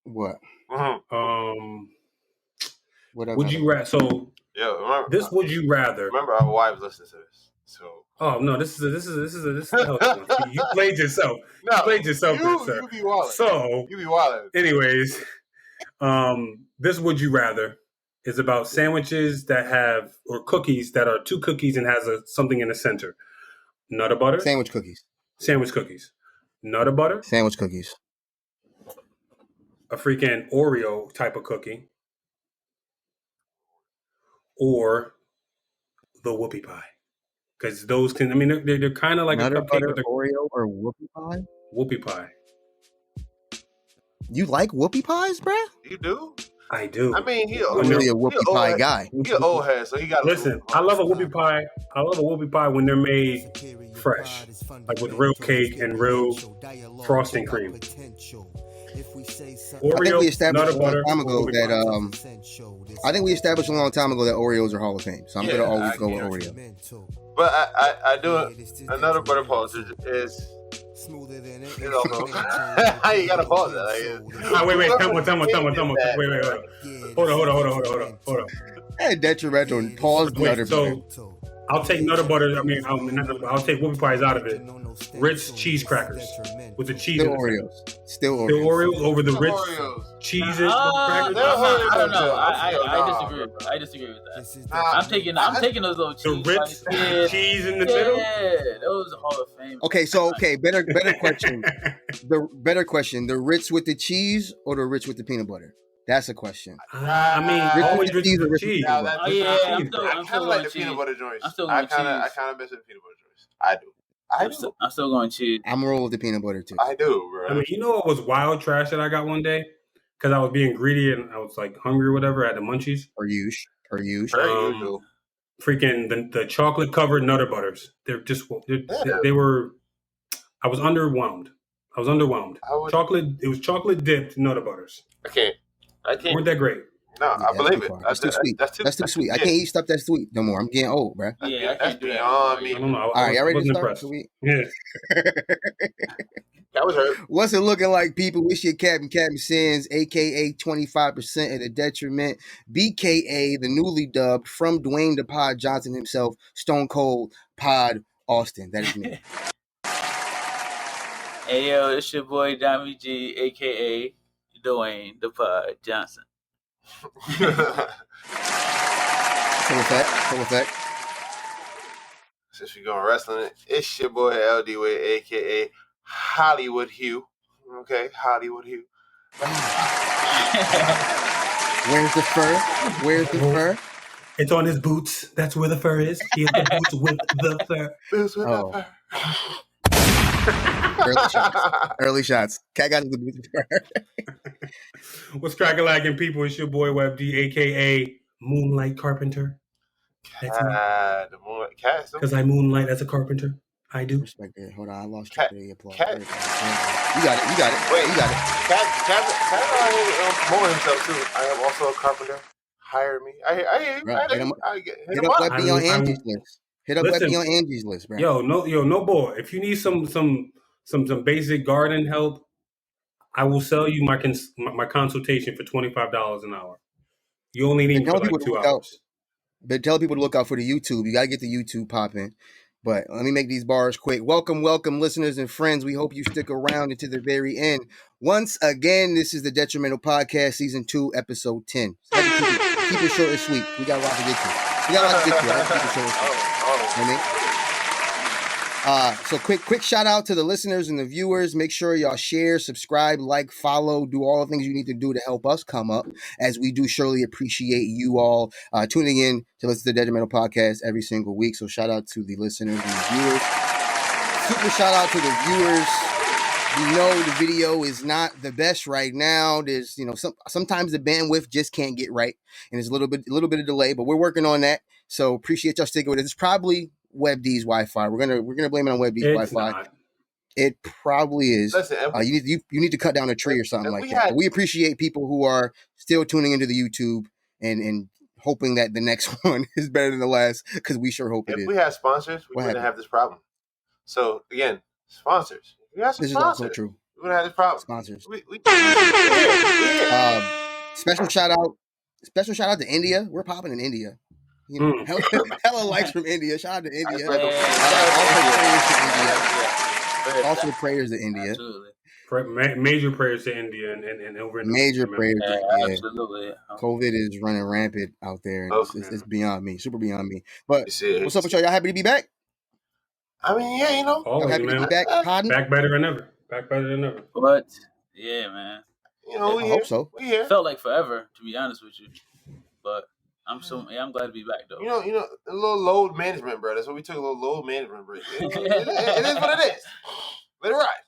What? Whatever. Would you rather? So remember, this would you rather? Remember, our wives listen to this. So. Oh no! This is you played yourself. No, you played yourself, sir. You be wildin'. So you be wildin'. Anyways, this would you rather is about sandwiches that have or cookies that are 2 cookies and has something in the center. Nutter butter. Sandwich cookies. Sandwich cookies. Nutter butter. Sandwich cookies. A freaking Oreo type of cookie. Or the whoopie pie. Because those can, I mean, they're kind of like Nutter a cupcake. Butter, Oreo, or whoopie pie? Whoopie pie. You like whoopie pies, bruh? You do? I do. I mean, I'm really a whoopie pie guy. He's an old head, so he got. Listen, I love a whoopie pie. I love a whoopie pie when they're made fresh, like with real cake and real frosting cream. Oreo, I think we established a long time ago that I think we established a long time ago that Oreos are Hall of Fame. So I'm gonna always go with Oreo. But I do another butter pause is. You don't know. How you gotta pause that? Wait, come on. Wait. Hold on. Hey, detrimental. Pause. So I'll take Nutter Butter. I mean, I'll take whoopie pies out of it. Ritz cheese crackers with the cheese. Still Oreos. Still Oreos over the Ritz cheeses. Crackers. I don't know. I disagree with that. I'm taking those little cheese. The Ritz cheese in the middle. Yeah, those are Hall of Fame. Okay. Better question. The better question: the Ritz with the cheese or the Ritz with the peanut butter? That's a question. I mean, always Ritz with the cheese. I'm kind of like the peanut butter joints. I kind of miss the peanut butter joints. I do. I'm still going cheese. I'm rolling with the peanut butter too. I do, bro. I mean, you know what was wild trash that I got one day? Because I was being greedy and I was like hungry or whatever. I had the munchies. Per use. Freaking the chocolate covered Nutter Butters. They were. I was underwhelmed. It was chocolate dipped Nutter Butters. I can't. Weren't that great? No, I believe it. That's too sweet. That's too sweet. I can't eat stuff that's sweet no more. I'm getting old, bro. Yeah, that's beyond me. I don't know. All right, y'all ready to start? Impressed. Yeah. That was hurt. What's it looking like, people? Wish your Captain Sins, a.k.a. 25% of the detriment, b.k.a. the newly dubbed from Dwayne the Pod Johnson himself, Stone Cold Pod Austin. That is me. Hey, yo, it's your boy, Dami G, a.k.a. Dwayne the Pod Johnson. Full effect. Since we're going wrestling, it's your boy LD Wade, aka Hollywood Hugh. Okay, Hollywood Hugh. Where's the fur? It's on his boots. That's where the fur is. He has the boots with the fur. Boots with the fur. Early shots. Cat got the boots with the fur. What's cracking like in people? It's your boy Web D, aka Moonlight Carpenter. That's me. The Moonlight Cat. Because I moonlight as a carpenter. I do. Respect it. Hold on, I lost track of the applause. Cat. You got it. Wait, you got it. Cat promoting himself too. I am also a carpenter. Hire me. I hear you. Right. Hit up Webby on Angie's list. Hit up Webby on Angie's list, bro. Yo, no boy. If you need some basic garden help, I will sell you my consultation for $25 an hour. You only need for like 2 hours. But tell people to look out for the YouTube. You gotta get the YouTube popping. But let me make these bars quick. Welcome, listeners and friends. We hope you stick around until the very end. Once again, this is the Detrimental Podcast, Season 2, Episode 10. So keep it short and sweet. We got a lot to get to. Right? Keep it short and sweet. You know what I mean? So quick shout out to the listeners and the viewers. Make sure y'all share, subscribe, like, follow, do all the things you need to do to help us come up, as we do surely appreciate you all tuning in to listen to the Detrimental Podcast every single week. So shout out to the listeners and the viewers. Super shout out to the viewers. We know the video is not the best right now. There's, sometimes the bandwidth just can't get right, and there's a little bit of delay, but we're working on that. So appreciate y'all sticking with it. It's probably WebD's Wi-Fi. We're gonna blame it on WebD's Wi-Fi. Not. It probably is. Listen, you need to cut down a tree or something like that. But we appreciate people who are still tuning into the YouTube and hoping that the next one is better than the last, because we sure hope it is. If we had sponsors, we wouldn't have this problem. So again, sponsors. We have some this sponsors. is also true. We wouldn't have this problem. Sponsors. We here. Special shout out to India. We're popping in India. You know, hella likes from India. Shout out to India. Also prayers to India. Absolutely. Major prayers to India and over in major prayers to India. Absolutely. COVID is running rampant out there. It's beyond me. Super beyond me. But what's up with y'all? Y'all happy to be back? I mean, yeah, you know. Always, happy to be back. Back better than ever. Back better than ever. But yeah, man. You know, I hope so. We here. Felt like forever, to be honest with you. But I'm glad to be back though. You know, a little load management, bro. That's what we took, a little load management break. It is what it is. Let it ride.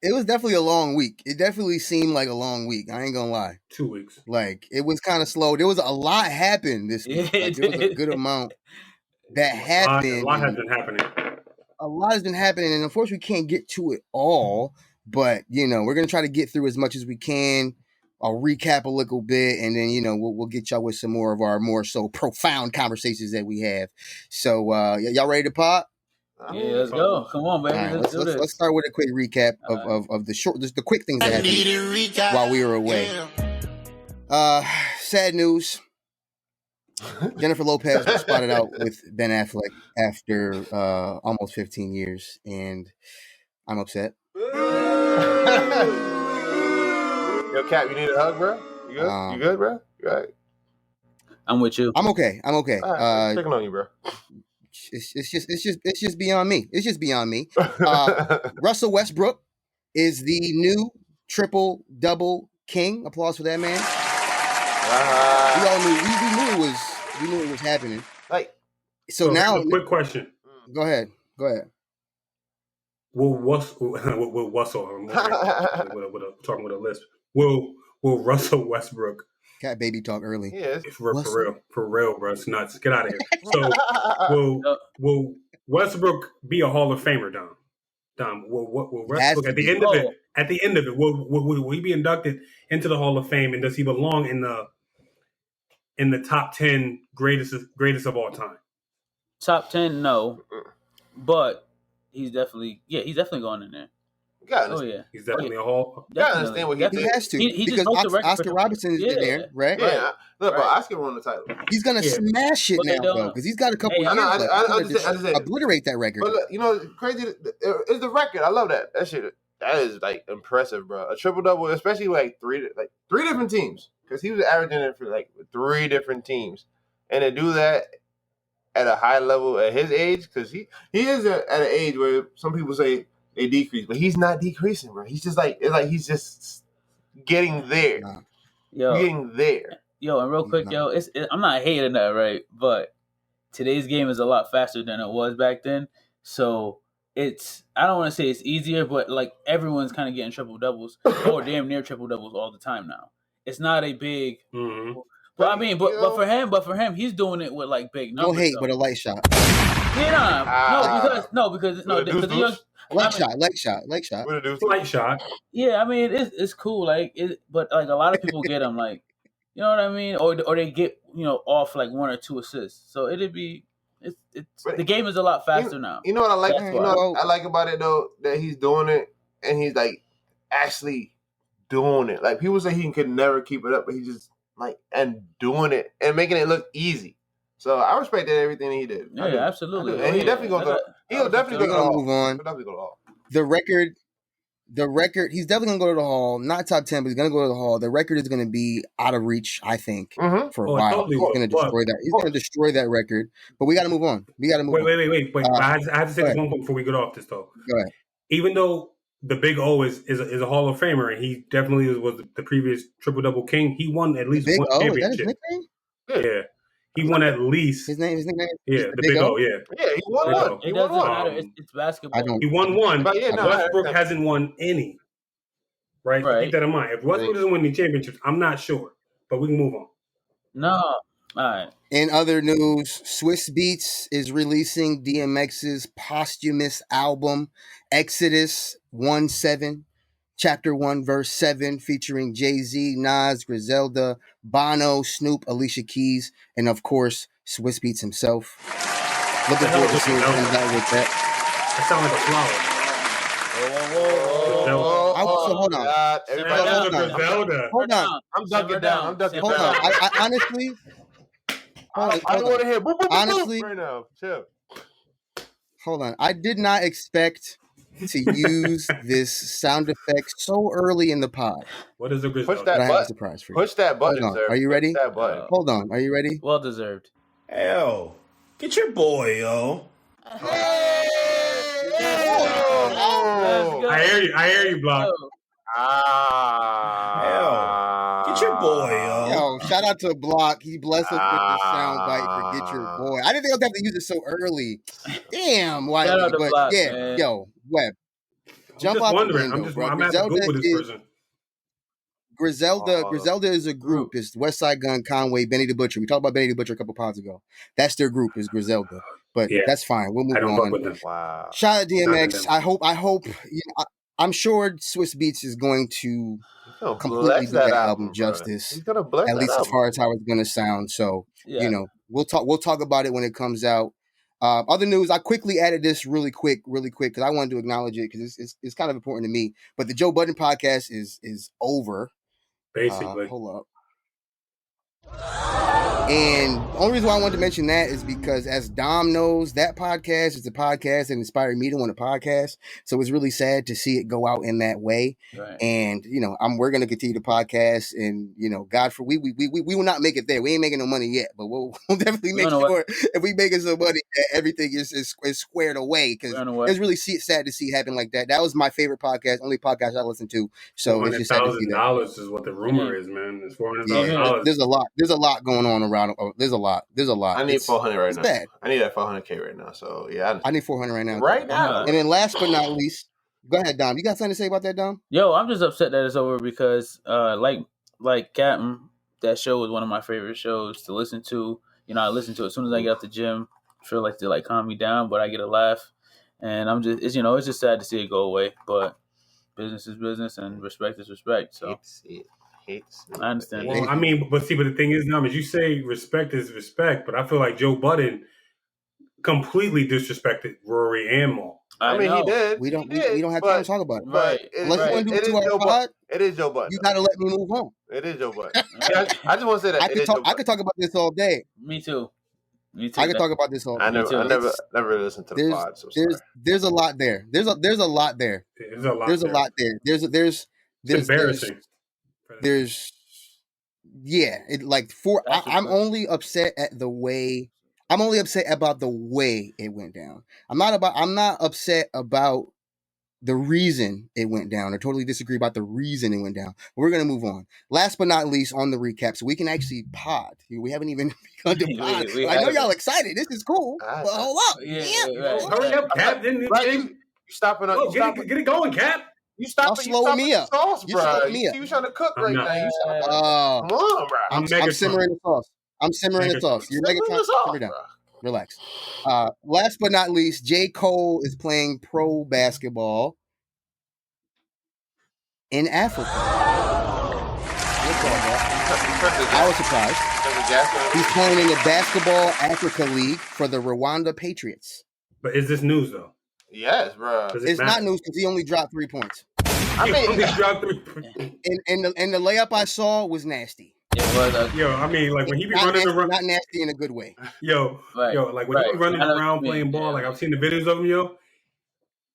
It was definitely a long week. It definitely seemed like a long week. I ain't gonna lie. 2 weeks. Like it was kind of slow. There was a lot happened this week. Like, there was a good amount that happened. A lot has been happening. A lot has been happening, and unfortunately, we can't get to it all. But you know, we're gonna try to get through as much as we can. I'll recap a little bit, and then we'll get y'all with some more of our more so profound conversations that we have. So y'all ready to pop? Yeah, let's go. Come on, baby. Right, let's start with a quick recap of the quick things that happened while we were away. Sad news. Jennifer Lopez was spotted out with Ben Affleck after almost 15 years, and I'm upset. Yo, Cap, you need a hug, bro? You good? You good, bro? You all right? I'm with you. I'm okay. Right, checking on you, bro. It's just beyond me. It's just beyond me. Russell Westbrook is the new triple-double king. Applause for that man. We all knew. We knew it was happening. Like, so now, a quick question. Go ahead. Will Russell? Talking with a lisp. Will Russell Westbrook? Cat baby talk early. Yes. For real, bro. It's nuts. Get out of here. So will Westbrook be a Hall of Famer, Dom? Will Westbrook at the end of it? Will he be inducted into the Hall of Fame, and does he belong in the top 10 greatest of all time? Top 10, no, but he's definitely going in there. Oh yeah, he's definitely a Hall. You gotta understand what he has to because Oscar Robertson is in there, right? Yeah, look, but Oscar won the title. He's gonna smash it now, though, because he's got a couple years to obliterate that record. But crazy is the record. I love that. That shit. That is like impressive, bro. A triple double, especially like three different teams, because he was averaging it for like 3 different teams, and to do that at a high level at his age, because he is at an age where some people say they decrease, but he's not decreasing, bro. He's just he's just getting there. Getting there. Yo, and real quick, I'm not hating that, right? But today's game is a lot faster than it was back then. So I don't want to say it's easier, but like everyone's kind of getting triple doubles or damn near triple doubles all the time now. It's not a big. Mm-hmm. But I mean, but for him, he's doing it with like big numbers. No hate, but a light shot. Yeah, because Light shot. Light shot. Yeah, I mean it's cool, but like a lot of people get them, like, you know what I mean, or they get off like 1 or 2 assists. So it'd be the game is a lot faster now. You know what I like? I like about it though, that he's doing it and he's like actually doing it. Like people say he could never keep it up, but he's just and doing it and making it look easy. So I respected everything he did. Yeah, absolutely. And he'll definitely go to the Hall. Move on. The record, he's definitely going to go to the Hall. Not top 10, but he's going to go to the Hall. The record is going to be out of reach, I think, for a while. He's going to destroy that. He's going to destroy that record. But we got to move on. Wait. I have to say this one thing before we get off this, though. Go ahead. Even though the Big O is a Hall of Famer, and he definitely was the previous triple-double king, he won at least one championship. Is that his nickname? Yeah. He won at least. His nickname? Yeah, the Big O. Yeah, he won one. It doesn't matter. It's basketball. He won one. But Westbrook hasn't won any. Right? So keep that in mind. If Westbrook doesn't win any championships, I'm not sure. But we can move on. No. All right. In other news, Swiss Beats is releasing DMX's posthumous album, Exodus 1-7. Chapter 1, verse 7, featuring Jay-Z, Nas, Griselda, Bono, Snoop, Alicia Keys, and of course, Swiss Beats himself. Looking forward to seeing what comes out with that. That sounds like a flower. So Hold on. Everybody, Hold on. I'm ducking down. Hold on. I honestly. I don't want to hear boop, boop, boop, honestly, boop right now. Chill. Hold on. I did not expect to use this sound effect so early in the pod. What is a Griselda? Push that button. I have a surprise for you. Push that button, Hold on. sir. Are you ready? Push that button. Hold on. Are you ready? Well deserved. Hell, get your boy, yo. Hey! I hear you, Block. Hell, get your boy, yo. Yo, shout out to Block. He blessed us with this sound bite for Get Your Boy. I didn't think I was have to use it so early. Damn, why? But Block, yeah, man. Yo, Webb. I'm just wondering. I'm gonna have to Google this person. Griselda is a group. It's Westside Gun, Conway, Benny the Butcher. We talked about Benny the Butcher a couple pods ago. That's their group, is Griselda. But that's fine. We'll move on. Fuck with them. Wow. Shout out DMX. I hope. I'm sure Swiss Beats is going to completely do that album justice. He's gonna bless at least that as far as how it's going to sound. So we'll talk about it when it comes out. Other news, I quickly added this really quick because I wanted to acknowledge it because it's kind of important to me. But the Joe Budden podcast is over. Basically, hold up. And the only reason why I wanted to mention that is because, as Dom knows, that podcast is a podcast that inspired me to want a podcast. So it's really sad to see it go out in that way. Right. And we're going to continue the podcast, and God, for we will not make it there. We ain't making no money yet, but we'll definitely make sure if we making some money, that everything is squared away. Because it's really sad to see happen like that. That was my favorite podcast, only podcast I listened to. So it's just sad to see that. $400,000 is what the rumor is, man. It's $400,000. There's a lot going on around. There's a lot. I need 400 right now. Bad. I need that 400K right now. So yeah, I need 400 right now. Right now. And then last but not least, go ahead, Dom. You got something to say about that, Dom? Yo, I'm just upset that it's over because, like Captain, that show was one of my favorite shows to listen to. I listen to it as soon as I get out the gym. I feel like they calm me down, but I get a laugh, and it's just sad to see it go away. But business is business, and respect is respect. So. I understand. Well, but the thing is, Nam, is you say respect is respect, but I feel like Joe Budden completely disrespected Rory and Maul. I mean, he did. We don't have time to talk about it. Right. Unless you want to do it to our pod, it is Joe Budden. You got to let me move on. It is Joe Budden. I just want to say that I could talk about this all day. Me too. I could talk about this all day. I never listened to the pod. So there's a lot there. There's a lot there. There's a lot there. There's embarrassing. I'm only upset about the way it went down. I'm not upset about the reason it went down, or totally disagree about the reason it went down. But we're gonna move on. Last but not least, on the recap, so we can actually pod. We haven't even begun to pod. I know y'all excited. This is cool. But hold up. Hurry up, Cap. You stopping up. Get it going, Cap. You slowing me up. Sauce, bro. You trying to cook right now. Come on, bro. I'm simmering the sauce. You're making time to simmer down. Relax. Last but not least, J.Cole is playing pro basketball in Africa. I was surprised. He's playing in the Basketball Africa League for the Rwanda Patriots. But is this news, though? Yes, bro. It's not news because he only dropped 3 points. He only dropped 3 points. And the layup I saw was nasty. When he be running around, not nasty in a good way. When he be running around playing ball, I've seen the videos of him,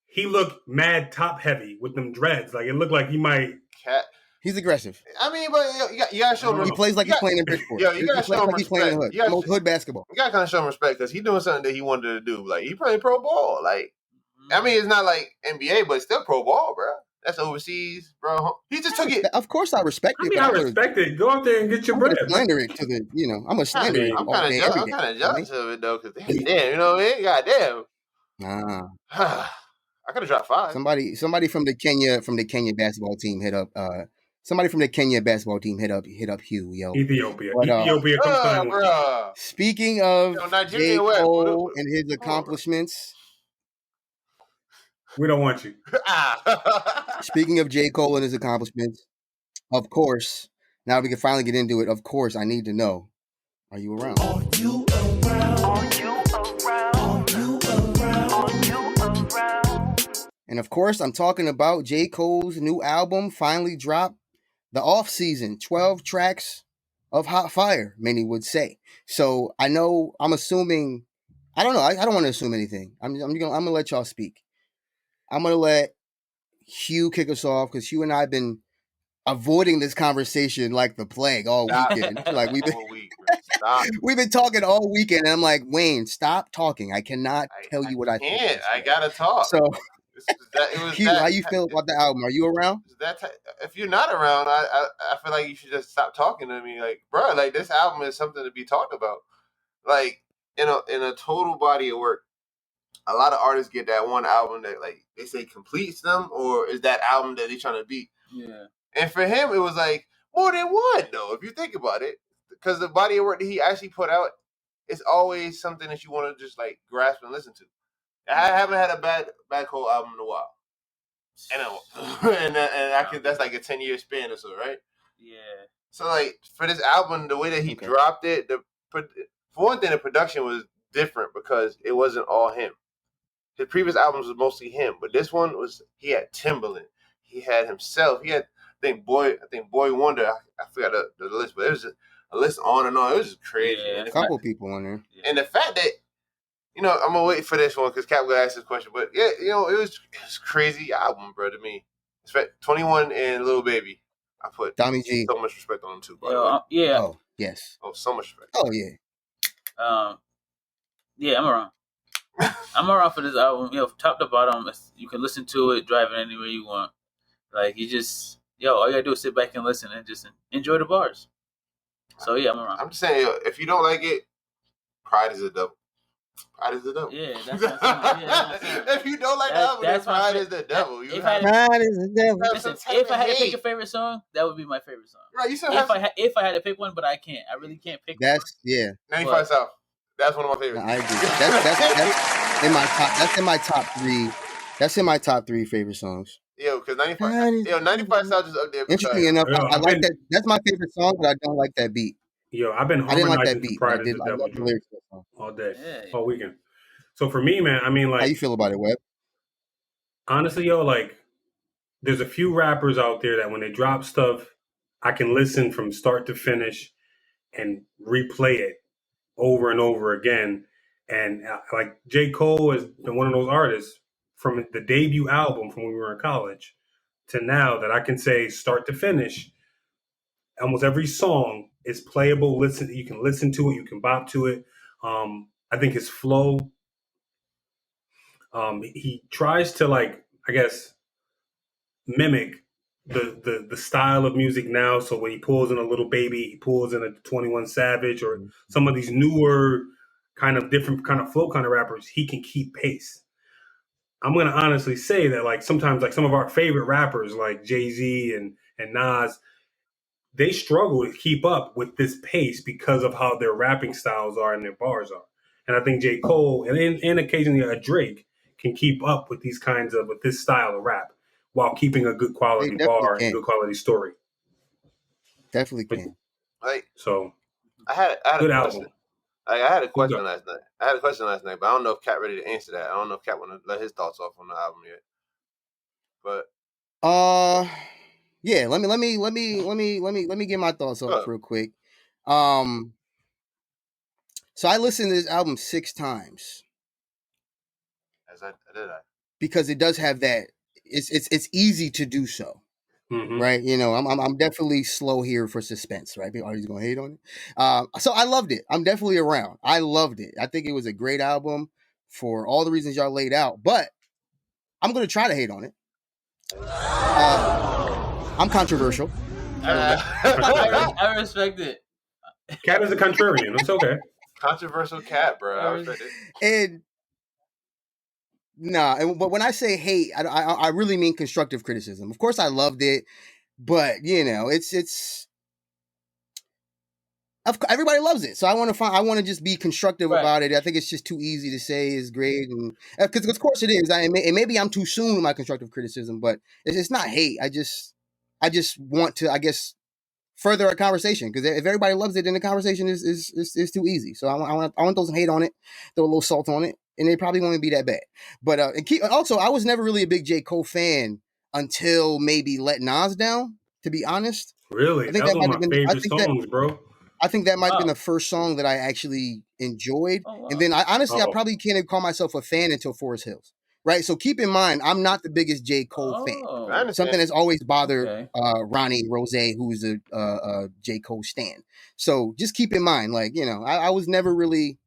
he looked mad top heavy with them dreads. It looked like he might. He's aggressive. But you gotta show him. He plays like he's playing in Bridgeport. You gotta show him respect. He's playing in the hood. Hood basketball. You gotta kind of show him respect because he's doing something that he wanted to do. He playing pro ball. It's not like NBA, but it's still pro ball, bro. That's overseas, bro. He just took it. Of course, I respect it. I respect it. Go out there and get your bread. I'm slander it to the, I'm a slander it. I'm kind of jealous of it though, because damn, you know what I mean? Goddamn. Nah. I could have dropped 5. Somebody from the Kenya basketball team hit up. Somebody from the Kenya basketball team hit up Hugh, yo. Ethiopia. Ethiopia comes bro. Speaking of J.Cole and his accomplishments. We don't want you. Speaking of J.Cole and his accomplishments, of course, now we can finally get into it. Of course, I need to know, are you around? Are you around? Are you around? Are you around? Are you around? And of course, I'm talking about J. Cole's new album finally dropped. The off season, 12 tracks of hot fire, many would say. So I know, I'm assuming, I don't know. I don't want to assume anything. I'm gonna let y'all speak. I'm gonna let Hugh kick us off because Hugh and I have been avoiding this conversation like the plague all weekend. Like we've been talking all weekend, and I'm like, Wayne, stop talking. I cannot tell you what I think. I gotta talk. So, Hugh, how you feel about the album? Are you around? If you're not around, I feel like you should just stop talking to me. Like, bro, like this album is something to be talked about. Like in a total body of work. A lot of artists get that one album that like they say completes them, or is that album that they're trying to beat. Yeah. And for him, it was like more than one though, if you think about it, because the body of work that he actually put out is always something that you want to just like grasp and listen to. I haven't had a bad Cole album in a while. And I can, that's like a 10-year span or so, right? Yeah. So like for this album, the way that he dropped it, for one thing, the production was different because it wasn't all him. His previous albums was mostly him, but this one was he had Timbaland, he had himself, he had I think Boy Wonder. I forgot the list, but it was a list on and on. It was just crazy. Yeah, a couple people on there. And the fact that, you know, I'm gonna wait for this one because Cap will ask this question. But yeah, you know, it was crazy album, bro. To me, 21 and Lil Baby. I put Tommy G. So much respect on them too, bro. Yeah. Oh yes. Oh, so much respect. Oh yeah. Yeah, I'm around. I'm around for this album. You know, top to bottom, you can listen to it driving anywhere you want. Like you just, all you gotta do is sit back and listen and just enjoy the bars. So yeah, I'm around. I'm just saying, if you don't like it, pride is a devil. Pride is the devil. Yeah, that's what I'm saying. If you don't like the album, then pride is the devil. Pride is the devil. Listen, if I had to pick a favorite song, that would be my favorite song. Right, you if I had to pick one, but I can't. I really can't pick. That's one. 95 South. That's one of my favorites. No, I agree. That's in my top. That's in my top 3. That's in my top 3 favorite songs. Yo, because 95 South is up there. Interesting enough, I like that. That's my favorite song, but I don't like that beat. Yo, I've been I didn't like that beat. Pride I did like the lyrics of that song all day, all weekend. So for me, man, I mean, like, how you feel about it, Webb? Honestly, yo, like, there's a few rappers out there that when they drop stuff, I can listen from start to finish and replay it over and over again. And like J. Cole has been one of those artists from the debut album from when we were in college to now that I can say start to finish, almost every song is playable. You can listen to it, you can bop to it. I think his flow, he tries to, like, I guess, mimic the style of music now. So when he pulls in a Little Baby, he pulls in a 21 Savage or some of these newer kind of different kind of flow kind of rappers, he can keep pace. I'm going to honestly say that, like, sometimes, like, some of our favorite rappers like Jay-Z and Nas, they struggle to keep up with this pace because of how their rapping styles are and their bars are. And I think J. Cole and occasionally a Drake can keep up with with this style of rap while keeping a good quality bar and good quality story. Definitely can. So I had a good question. album. I had a question last night. But I don't know if Cat ready to answer that. I don't know if Cat want to let his thoughts off on the album yet. But yeah, let me get my thoughts off real quick. So I listened to this album 6 times. Because it does have that. It's easy to do so. Mm-hmm. Right, you know, I'm definitely slow here for suspense, right? Are you gonna hate on it? So I loved it. I'm definitely around. I loved it. I think it was a great album for all the reasons y'all laid out. But I'm gonna try to hate on it. I'm controversial. I respect it. Cat is a contrarian. It's okay. Controversial Cat, bro. I respect it. But when I say hate, I really mean constructive criticism. Of course, I loved it, but you know, it's everybody loves it, so I want to just be constructive about it. I think it's just too easy to say is great, and because of course it is. And maybe I'm too soon with my constructive criticism, but it's not hate. I just want to, I guess, further a conversation, because if everybody loves it, then the conversation is too easy. So I want those hate on it, throw a little salt on it. and it probably won't be that bad. But also, I was never really a big J. Cole fan until maybe Let Nas Down, to be honest. Really? I think that was that one might of have my been, favorite songs, bro. I think that might have been the first song that I actually enjoyed. Oh, wow. And then I probably can't even call myself a fan until Forest Hills. Right. So keep in mind, I'm not the biggest J. Cole fan. Something that's always bothered Ronnie Rose, who's a J. Cole stan. So just keep in mind, like, you know, I was never really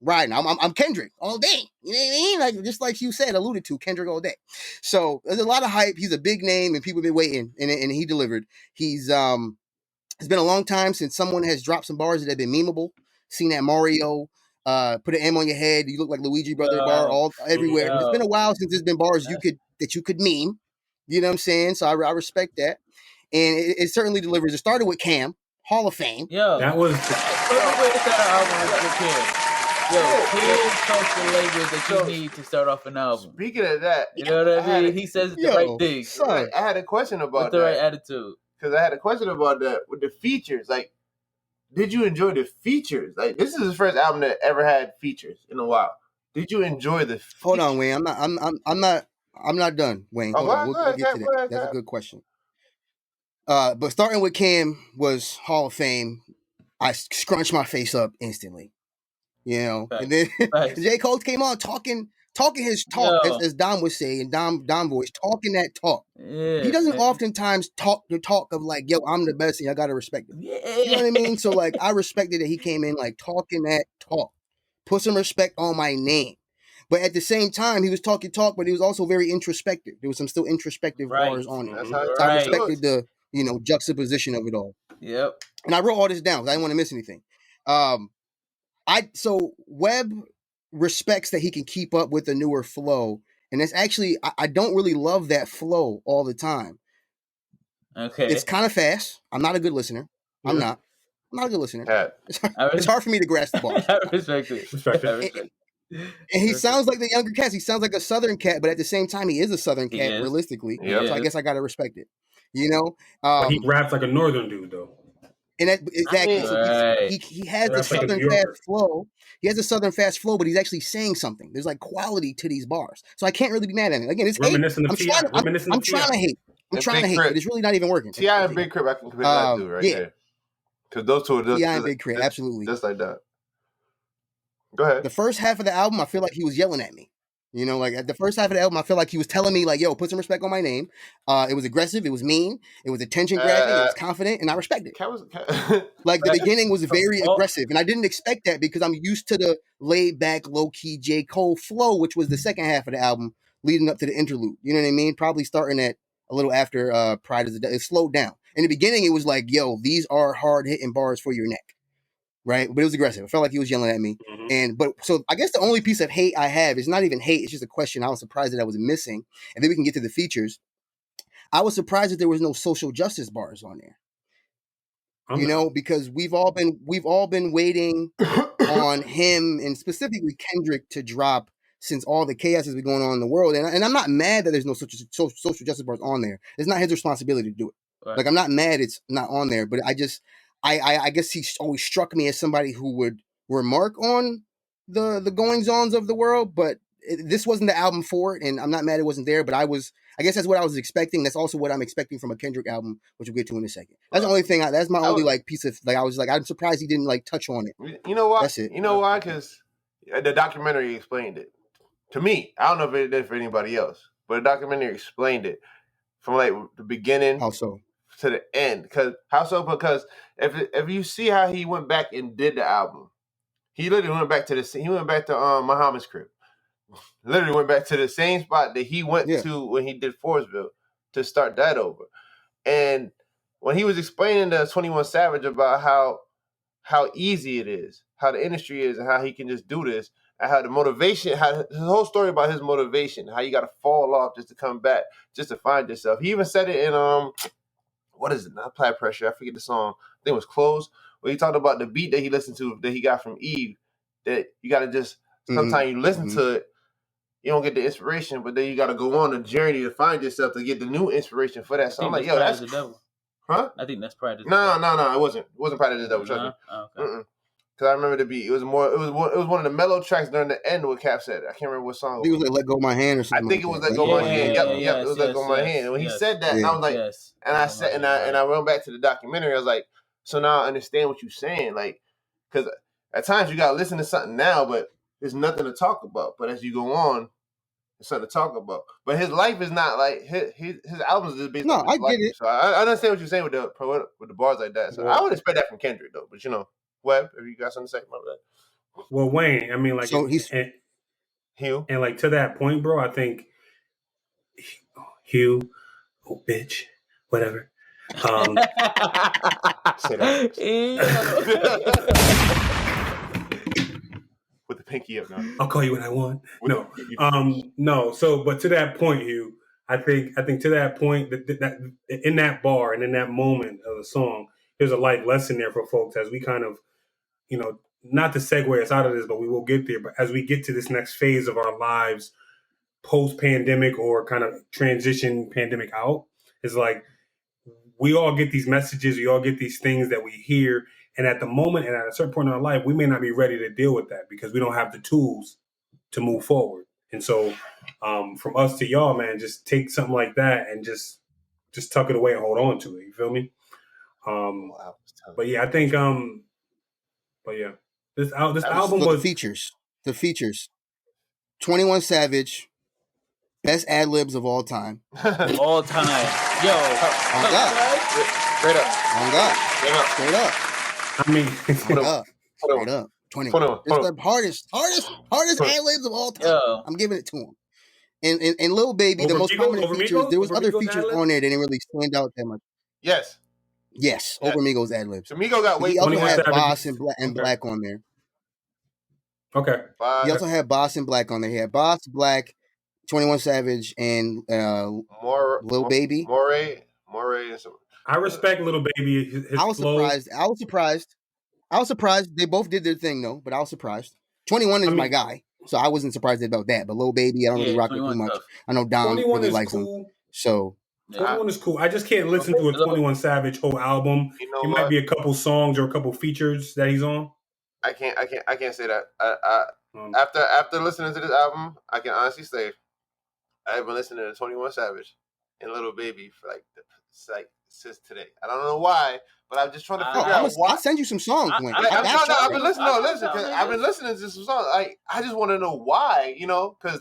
riding. I'm Kendrick all day. You know what I mean? Like, just like you said, alluded to, Kendrick all day. So there's a lot of hype. He's a big name and people have been waiting, and he delivered. It's been a long time since someone has dropped some bars that have been memeable. Seen that Mario, put an M on your head, you look like Luigi brother bar all everywhere. But it's been a while since there's been bars you could meme. You know what I'm saying? So I respect that. And it certainly delivers. It started with Cam, Hall of Fame. Yo, that was Cam talks the language that you need to start off an album. Speaking of that, you know what I mean? He says the right thing. Son, I had a question about with the right attitude. Because I had a question about that with the features. Like, did you enjoy the features? Like, this is his first album that ever had features in a while. Did you enjoy the features? Hold on, Wayne. I'm not done, Wayne. Hold on. We'll get to that. That's a good question. But starting with Cam was Hall of Fame. I scrunched my face up instantly. You know, and then J. Cole came on talking his talk, as Dom would say, and Dom voice, talking that talk. Yeah, he doesn't oftentimes talk the talk of like, yo, I'm the best and I gotta respect him. Yeah. You know what I mean? So like, I respected that he came in like talking that talk, put some respect on my name. But at the same time, he was talking talk, but he was also very introspective. There was some still introspective bars on it. So I respected the, you know, juxtaposition of it all. Yep. And I wrote all this down because I didn't want to miss anything. So Webb respects that he can keep up with the newer flow. And that's actually, I don't really love that flow all the time. Okay. It's kind of fast. I'm not a good listener. I'm not a good listener. It's hard for me to grasp the bars. I respect it. And he sounds like the younger cats. He sounds like a Southern cat, but at the same time, he is a Southern cat, realistically. So I guess I got to respect it. You know? But he raps like a Northern dude, though. And that, exactly. So he has the Southern fast flow. He has a Southern fast flow, but he's actually saying something. There's like quality to these bars. So I can't really be mad at him. Again, it's hate. I'm trying to hate. But it's really not even working. T.I. and Big Crit, I can compare that to right there. Because those two are just T.I. and Big Crit, absolutely. Just like that. Go ahead. The first half of the album, I feel like he was yelling at me. You know, like at the first half of the album, I feel like he was telling me, like, yo, put some respect on my name. It was aggressive. It was mean. It was attention grabbing. It was confident. And I respect it. Like the beginning was very aggressive. And I didn't expect that because I'm used to the laid back, low key J. Cole flow, which was the second half of the album leading up to the interlude. You know what I mean? Probably starting at a little after Pride is the Death. It slowed down. In the beginning, it was like, yo, these are hard hitting bars for your neck. Right, but it was aggressive. I felt like he was yelling at me, so I guess the only piece of hate I have is not even hate; it's just a question. I was surprised that I was missing, and then we can get to the features. I was surprised that there was no social justice bars on there. You know, because we've all been waiting on him and specifically Kendrick to drop since all the chaos has been going on in the world, and I'm not mad that there's no social justice bars on there. It's not his responsibility to do it. Right. Like I'm not mad it's not on there, but I guess he always struck me as somebody who would remark on the goings-ons of the world, but this wasn't the album for it, and I'm not mad it wasn't there, but I guess that's what I was expecting. That's also what I'm expecting from a Kendrick album, which we'll get to in a second. That's the only thing, that's my only like piece of, like, I was like, I'm surprised he didn't like touch on it. You know why? That's it. You know why? Because the documentary explained it. To me, I don't know if it did for anybody else, but the documentary explained it from like the beginning. How so? To the end. Because if you see how he went back and did the album, he literally went back to Muhammad's crib. Literally went back to the same spot that he went to when he did Forestville to start that over. And when he was explaining to 21 Savage about how easy it is, how the industry is, and how he can just do this, and how the motivation, how his whole story about his motivation, how you got to fall off just to come back, just to find yourself. He even said it in what is it? Not Apply Pressure. I forget the song. I think it was Close. Where he talked about the beat that he listened to that he got from Eve. That you got to just, sometimes you listen to it, you don't get the inspiration, but then you got to go on a journey to find yourself to get the new inspiration for that. So I'm like, yo, that's the devil. Huh? I think that's Pride of the Devil. No, it wasn't. It wasn't Pride of the Devil. Trust me. Okay. Because I remember the beat. It was one of the mellow tracks during the end. What Cap said. I can't remember what song. It was like "Let Go of My Hand" or something. I think it was "Let Go of My Hand." Yep, it was "Let Go of My Hand." And when he said that, and I was like, and I said, and I went back to the documentary. I was like, so now I understand what you're saying, like, because at times you gotta listen to something now, but there's nothing to talk about. But as you go on, there's something to talk about. But his life is not like his albums is based on his life. Get it. So I understand what you're saying with the bars like that. So I would expect that from Kendrick though. But Web, if you got something to say about that. Well, Wayne, I mean, like, so he's Hugh, and like to that point, bro. I think Hugh, bitch, whatever. Say that. With the pinky up now. I'll call you when I want. No. So, but to that point, Hugh, I think to that point that in that bar and in that moment of the song, there's a life lesson there for folks as we kind of, not to segue us out of this, but we will get there. But as we get to this next phase of our lives, post-pandemic or kind of transition pandemic out, it's like we all get these messages, we all get these things that we hear. And at the moment and at a certain point in our life, we may not be ready to deal with that because we don't have the tools to move forward. And so from us to y'all, man, just take something like that and just tuck it away and hold on to it. You feel me? But yeah, I think but yeah, this album was the features. 21 Savage, best ad libs of all time. All time. Yo. On God. Straight up. On God. Straight up. I mean, straight up. 21. It's the hardest ad libs of all time. Yo. I'm giving it to him. And Lil Baby, the most prominent features. There was other features on there that didn't really stand out that much. Yes, over Migos ad libs. So Migo got way. He also had Boss and Black on there. Okay. He also had Boss and Black on there. He had Boss, Black, 21 Savage, and Lil Baby. Moray. I respect Lil Baby. His I was flow. I was surprised. They both did their thing though, but I was surprised. 21 is my guy, so I wasn't surprised about that. But Lil Baby, I don't really rock with too much. I know Dom really likes him. So 21 is cool. I just can't listen to a 21 Savage whole album. It might be a couple songs or a couple features that he's on. I can't say that. After listening to this album, I can honestly say I've been listening to 21 Savage and Lil Baby for since today. I don't know why, but I'm just trying to figure out why. I'll send you some songs. I've been listening. I've been listening to some songs. I just want to know why, because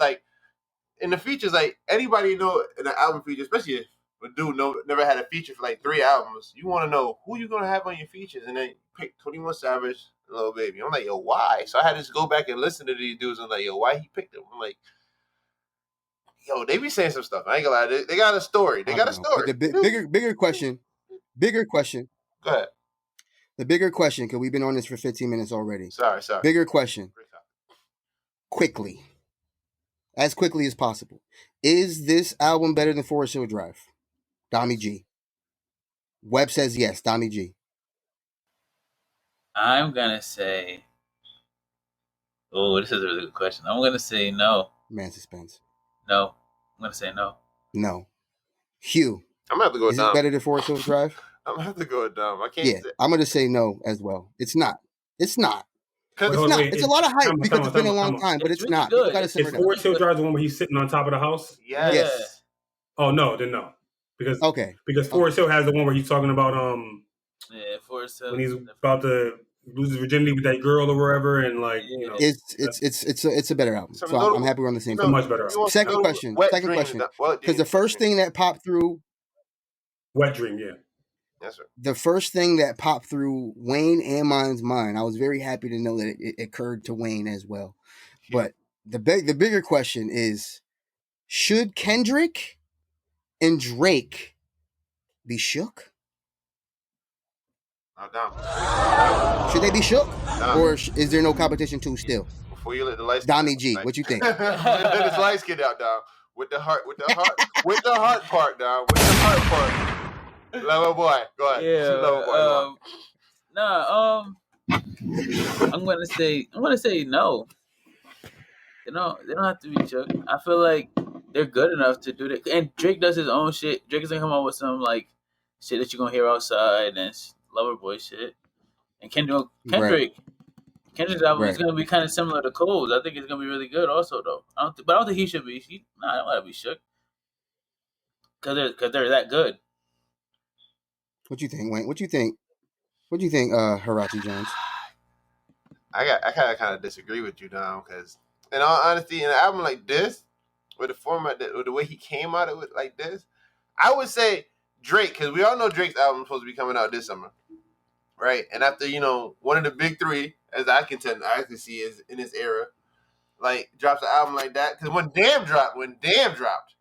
in the features, anybody in the album feature, especially if a dude never had a feature for 3 albums, you want to know who you're gonna have on your features, and then pick 21 Savage and Lil Baby. I'm like, yo, why? So I had to just go back and listen to these dudes, and I'm like, yo, why he picked them? I'm like, yo, they be saying some stuff. I ain't gonna lie, they got a story. They got a story. The bigger question. Go ahead. The bigger question, because we've been on this for 15 minutes already. Sorry. Bigger question. Quickly. As quickly as possible. Is this album better than Forest Hill Drive? Dommy G. Webb says yes. Dommy G. I'm going to say... Oh, this is a really good question. I'm going to say no. Man, suspense. No. I'm going to say no. No. Hugh. I'm going to have to go with Dom. Is it better than Forest Hill Drive? I'm going to have to go with Dom. I can't say. I'm going to say no as well. It's not. It's not. It's not. It's a lot of hype because it's been a long time, but it's really not. Is Forest Hill Drive the one where he's sitting on top of the house? Yes. Oh, no, then no. Because Forest Hill has the one where he's talking about Forest Hill. When he's about to lose his virginity with that girl or wherever, and it's a better album. So I'm happy we're on the same page. Much better album. Second question. Because the first thing that popped through Wet Dream, yeah. Yes, sir. The first thing that popped through Wayne and mine's mind, I was very happy to know that it occurred to Wayne as well. But the bigger question is, should Kendrick and Drake be shook? Should they be shook? Or is there no competition too still? Before you let the lights Dommy G, what you think? Let the lights get out, Dom. With the heart part, Dom. With the heart part. Lover boy, go ahead. Yeah. Lover boy, I'm gonna say no. They don't have to be shook. I feel like they're good enough to do that. And Drake does his own shit. Drake is gonna come out with some shit that you're gonna hear outside and Lover Boy shit. And Kendrick, Kendrick's album is going to be kind of similar to Cole's. I think it's going to be really good also, though. I don't think he should be. I don't want to be shook. Because they're that good. What you think, Wayne? What you think, Hirachi Jones? I kind of disagree with you, Dom, because in all honesty, in an album like this, with the format, with the way he came out of it like this, I would say Drake, because we all know Drake's album is supposed to be coming out this summer, right? And after, one of the big three, as I can see is in this era, like, drops an album like that. Because when Damn dropped,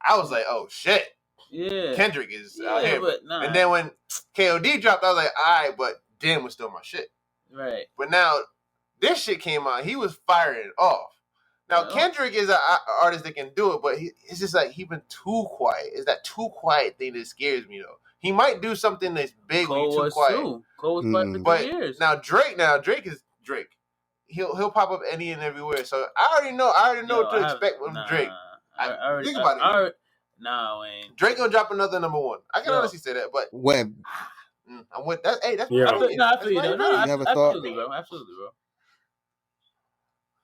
I was like, oh, shit. Yeah. Kendrick is out here. But nah. And then when KOD dropped, I was like, all right, but Damn was still my shit. Right. But now, this shit came out. He was firing it off. Now, Kendrick is an artist that can do it, but it's just like, he been too quiet. It's that too quiet thing that scares me, though. He might do something that's big when you're too quiet. Cole was quiet for 3 years. Now, Drake is Drake. He'll pop up any and everywhere. So I already know what to expect from Drake. Think about it. Nah, Wayne. Drake gonna drop another number one. I can honestly say that, but Web. I'm with that. Hey, that's you have a thought? Absolutely, bro.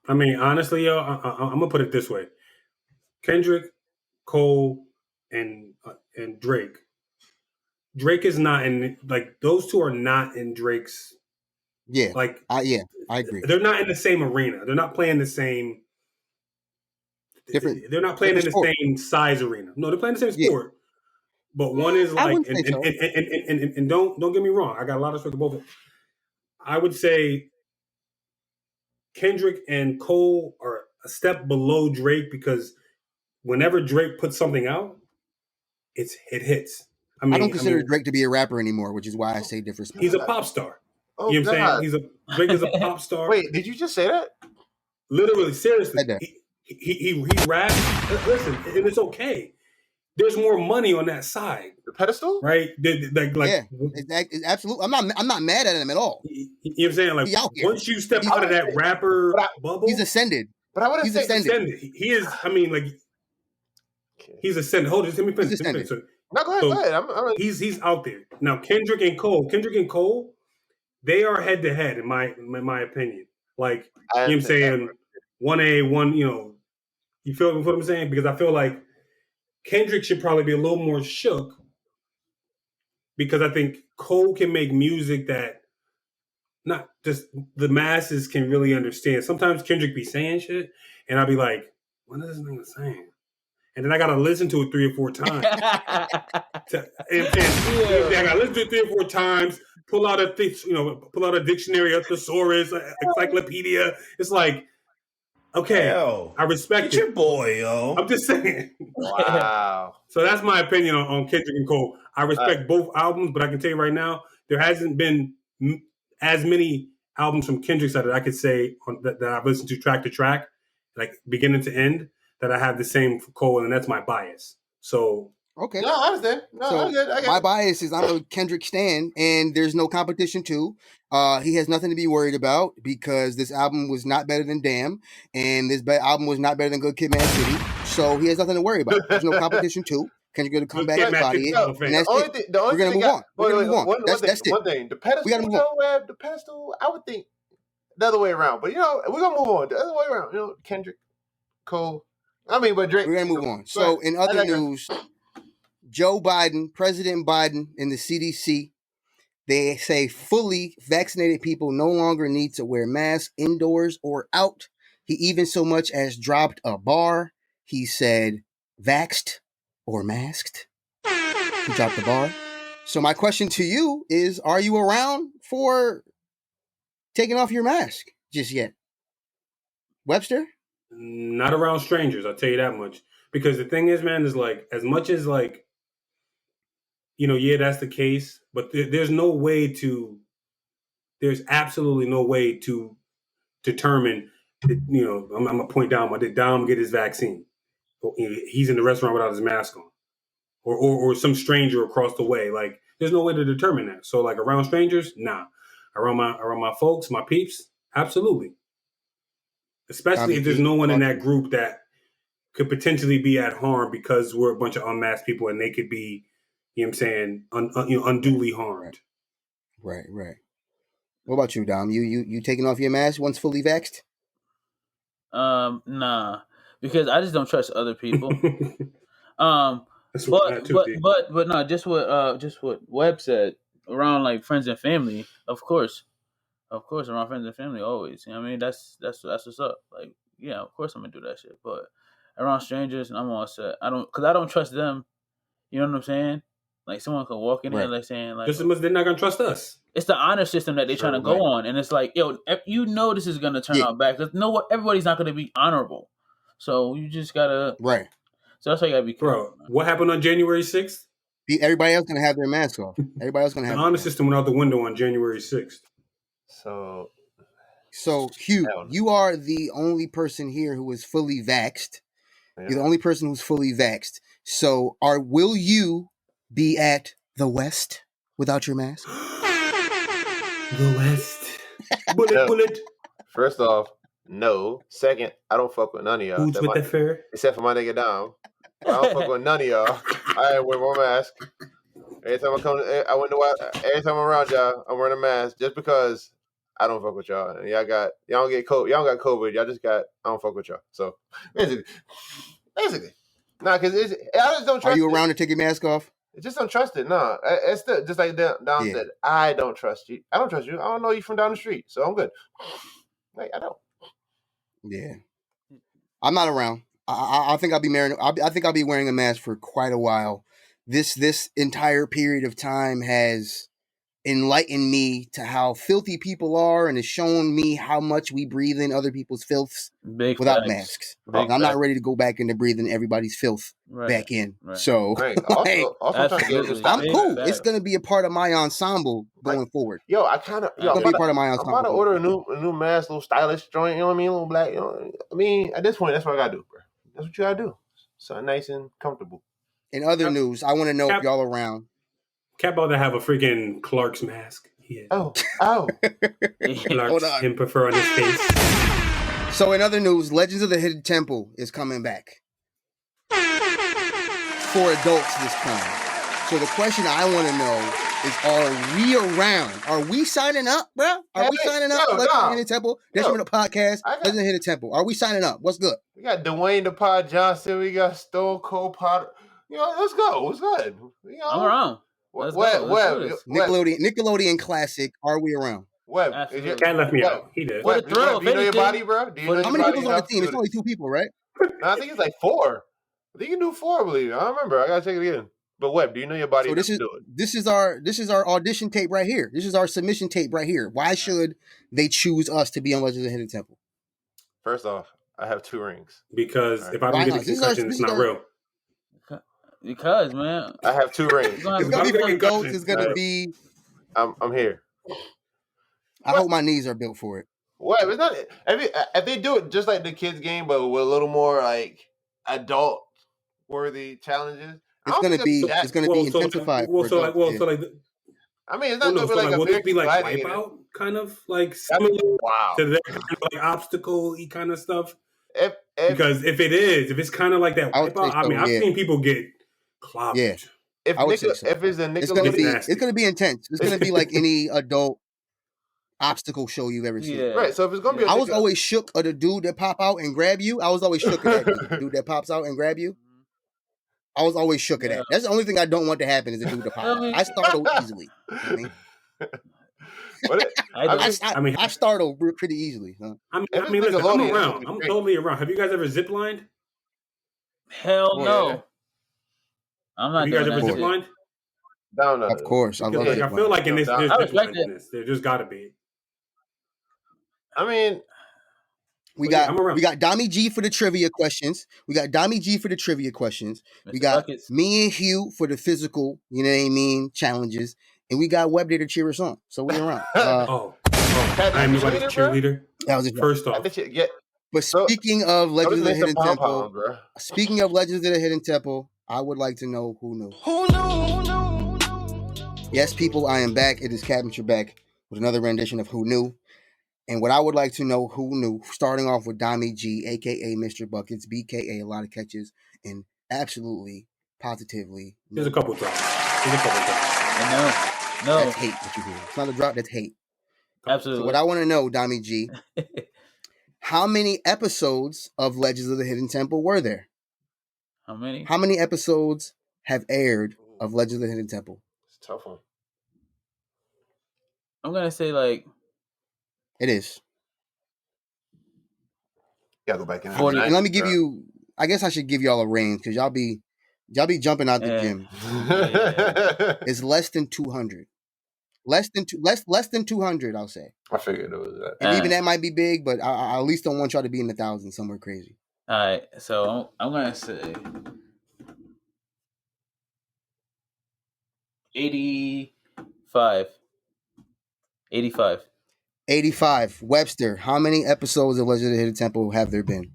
I mean, honestly, yo, I'm gonna put it this way: Kendrick, Cole, and Drake. Drake is not in, like, those two are not in Drake's. Yeah. Like, I agree. They're not in the same arena. They're not playing the same. Different. They're not playing in the same size arena. No, they're playing the same sport. Yeah. But one is like, and don't get me wrong. I got a lot of respect for both of them. I would say Kendrick and Cole are a step below Drake because whenever Drake puts something out, it hits. I don't consider Drake to be a rapper anymore, which is why I say different. He's a pop star. You know what I'm saying? Drake is a pop star. Wait, did you just say that? Literally, seriously. He raps. Listen, and it's okay. There's more money on that side. The pedestal, right? It's absolutely. I'm not mad at him at all. You know what I'm saying? Like, once you step out of that rapper bubble, he's ascended. But I would have said ascended. He is. I mean, like, he's ascended. Hold on, let me finish. No, go ahead. He's out there now. Kendrick and Cole, they are head to head in my opinion. Like, you know what I'm saying, 1A, one. You feel what I'm saying? Because I feel like Kendrick should probably be a little more shook because I think Cole can make music that not just the masses can really understand. Sometimes Kendrick be saying shit, and I'll be like, what is this nigga saying? And then I gotta listen to it 3 or 4 times. I gotta listen to it 3 or 4 times. Pull out a dictionary, a thesaurus, encyclopedia. It's like, okay, I respect it. Your boy, yo. I'm just saying. Wow. So that's my opinion on Kendrick and Cole. I respect both albums, but I can tell you right now, there hasn't been as many albums from Kendrick that I could say that I've listened to track, like beginning to end, that I have the same for Cole, and that's my bias. So okay, no, I understand. No, so I get my bias is I'm a Kendrick stan, and there's no competition too. He has nothing to be worried about because this album was not better than Damn, and this album was not better than Good Kid, Mad City. So he has nothing to worry about. There's no competition too. Kendrick going to come back and body it, and that's it. We're going to move on. We're going to move on. That's it. One thing, the pedestal, I would think the other way around. But, we're going to move on. The other way around. Kendrick, Cole. But Drake. We're going to move on. So, in other news, Joe Biden, President Biden, and the CDC, they say fully vaccinated people no longer need to wear masks indoors or out. He even so much as dropped a bar. He said, vaxxed or masked. He dropped the bar. So my question to you is, are you around for taking off your mask just yet? Webster? Not around strangers, I'll tell you that much. Because the thing is, man, is like, as much as like, that's the case, but there's absolutely no way to determine, I'm going to point down, did Dom get his vaccine? He's in the restaurant without his mask on. Or some stranger across the way. Like, there's no way to determine that. So, like, around strangers, nah. Around my folks, my peeps, absolutely. Especially if there's no one in that group that could potentially be at harm because we're a bunch of unmasked people and they could be, unduly harmed. Right. What about you, Dom? You taking off your mask once fully vaxxed? Nah, because I just don't trust other people. That's but no, just what Webb said around like friends and family. Of course, around friends and family always. You know what I mean, that's what's up. Like, yeah, of course I'm gonna do that shit. But around strangers, I'm all set. I don't trust them. You know what I'm saying? Like someone could walk in here like saying like, just as much they're not gonna trust us. It's the honor system that they're trying to go on, and it's like, yo, you know, this is gonna turn out bad because everybody's not gonna be honorable. So you just gotta So that's why you gotta be careful. Bro, what happened on January 6th? Everybody else gonna have their mask off. Everybody else gonna have the honor system went out the window on January 6th. So Hugh, you are the only person here who is fully vaxxed. Yeah. You're the only person who's fully vaxxed. So will you be at the West without your mask? The West. Bullet. First off, no. Second, I don't fuck with none of y'all. Who's with the fair? Except for my nigga Dom. I don't fuck with none of y'all. I ain't wear my mask. Every time I'm around y'all, I'm wearing a mask just because I don't fuck with y'all. And y'all don't get COVID. Y'all don't got COVID. Y'all just got I don't fuck with y'all. So basically. Nah, because I just don't trust it. Are you around to take your mask off? I just don't trust it. No, it's still just like Dom said. I don't trust you. I don't trust you. I don't know you from down the street, so I'm good. Like I don't. Yeah, I'm not around. I think I'll be wearing. I think I'll be wearing a mask for quite a while. This entire period of time has enlightened me to how filthy people are, and has shown me how much we breathe in other people's filths without masks. I'm not ready to go back into breathing everybody's filth back in. Right. So also I'm cool. It's gonna be a part of my ensemble going forward. It's gonna be a part of my ensemble. I'm about to order a new mask, little stylish joint. You know what I mean? A little black. You know, I mean, at this point, that's what I gotta do, bro. That's what you gotta do. So nice and comfortable. In other news, I want to know if y'all around. Cap about to have a freaking Clark's mask. Oh. Clark's him prefer on his face. So in other news, Legends of the Hidden Temple is coming back for adults this time. So the question I want to know is, are we around? Are we signing up, bro? Are we signing up for Legends of the Hidden Temple? Detrimental Podcast, Legends of the Hidden Temple. Are we signing up? What's good? We got Dwayne the Pod Johnson. We got Stone Cold Potter. Let's go. What's good? I'm around. Nickelodeon classic. Are we around? Webb, Cat left me out. He did. Webb, do you know your body, bro? How many people's on the team? It's only 2 people, right? No, I think it's like 4. I think you can do 4, I believe. I don't remember. I gotta check it again. But Webb, do you know your body? So this is our audition tape right here. This is our submission tape right here. Why should they choose us to be on Legends of the Hidden Temple? First off, I have 2 rings. Because if I don't get a concussion, it's not real. Because, man, I have 2 rings. It's gonna be for adults. It's gonna be. I'm here. I hope my knees are built for it. Well, it's not. If they do it just like the kids game, but with a little more like adult worthy challenges, it's gonna be intensified. I mean, it's not gonna be like will it be like Wipeout, kind of like similar to that kind of like obstacle-y kind of stuff? Because if it's kind of like that Wipeout, I mean, I've seen people get clobbered. Yeah. If it's a Nickelodeon, it's gonna be intense. It's gonna be like any adult obstacle show you've ever seen. Yeah. Right. So if it's gonna be, I was always shook of the dude that pop out and grab you. I was always shook of that dude that pops out and grab you. I was always shook at that. That's the only thing I don't want to happen is a dude that pop out. I startle easily. You know I mean? I startle pretty easily. Huh? I mean, listen, I'm around. I'm totally around. Have you guys ever ziplined? Hell no. I'm not. Have you guys ever ziplined? No. Of course. I feel like in this, there just got to be. I mean, we got Dami G for the trivia questions. We got me and Hugh for the physical, you know what I mean, challenges. And we got Webb there to cheer us on. So we're around. I'm nobody's cheerleader. That was it. First off. But speaking of Legends of the Hidden Temple, I would like to know who knew. Yes, people, I am back. It is Captain Trebek with another rendition of Who Knew. And what I would like to know who knew, starting off with Dami G, a.k.a. Mr. Buckets, BKA, a lot of catches, and absolutely, positively. There's a couple drops. No. That's hate what you hear. It's not a drop, that's hate. Absolutely. So what I want to know, Dami G, how many episodes of Legends of the Hidden Temple were there? How many? How many episodes have aired of Legends of the Hidden Temple? It's a tough one. I'm gonna say like It is. Gotta go back in. 40. And let me give you. I guess I should give y'all a range because y'all be jumping out the gym. It's less than 200. Less than 200, I'll say. I figured it was that. And even that might be big, but I at least don't want y'all to be in the thousands somewhere crazy. All right, so I'm gonna say 85. 85. Webster, how many episodes of Legend of the Hidden Temple have there been?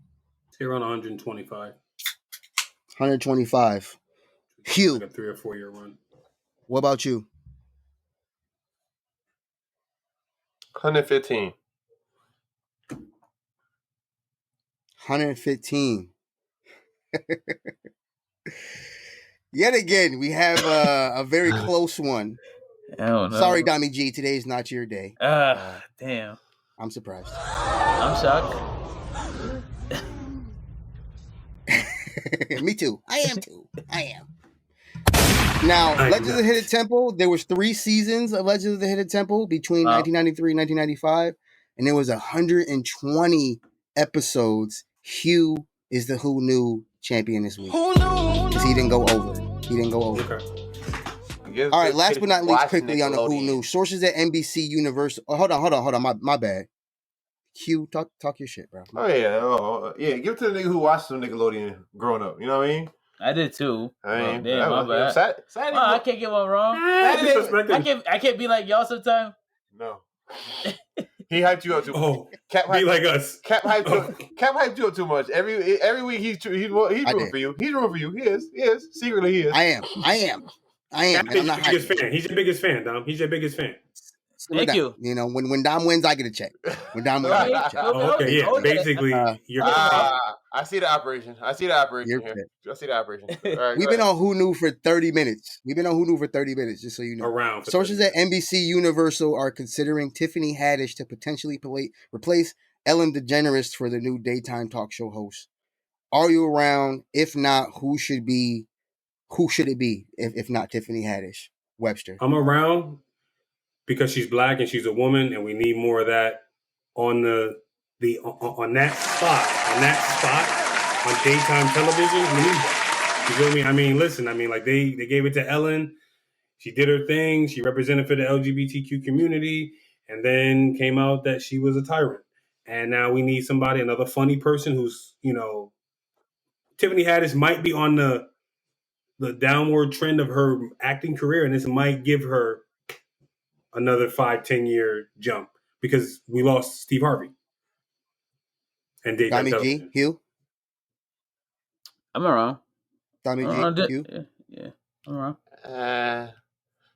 Say around 125. 125. Hugh. Like a 3 or 4 year run. What about you? 115. 115. Yet again, we have a very close one. Oh, no. Sorry, Dami G. Today is not your day. Damn. I'm surprised. I'm shocked. Me too. I am too. I am. Now, Legends of the Hidden Temple, there was 3 seasons of Legends of the Hidden Temple between 1993 and 1995, and there was 120 episodes. Hugh is the Who Knew champion this week. Who knew? Because he didn't go over. Okay. All right, last but not least, quickly on the Who Knew. Sources at NBC Universal. Oh, hold on. My bad. Hugh, talk your shit, bro. Oh, yeah. Give it to the nigga who watched some Nickelodeon growing up. You know what I mean? I did too. Damn, my bad. I can't get one wrong. I can't be like y'all sometimes. No. He hyped you up too much. Oh, be like us. Cap hyped you up too much. Every week he's rooting for you. He's rooting for you. He is. Secretly he is. I am. He's your biggest fan. He's your biggest fan, Dom. He's your biggest fan. Thank you. You know, when Dom wins, I get a check. When Dom wins, I get a check. Okay, yeah. Basically, you're I see the operation. Here. I see the operation. All right, We've been on Who Knew for 30 minutes. Just so you know. Around. Sources at NBC Universal are considering Tiffany Haddish to potentially replace Ellen DeGeneres for the new daytime talk show host. Are you around? If not, who should it be? If not Tiffany Haddish? Webster. I'm around because she's black and she's a woman, and we need more of that on on that spot on daytime television. We need that. You feel me? I mean, listen. I mean, like they gave it to Ellen. She did her thing. She represented for the LGBTQ community, and then came out that she was a tyrant. And now we need another funny person who's, Tiffany Haddish might be on the downward trend of her acting career, and this might give her another 5-10 year jump because we lost Steve Harvey. And daytime television. G, Hugh? I'm around. Dami G, Hugh? Yeah, I'm around.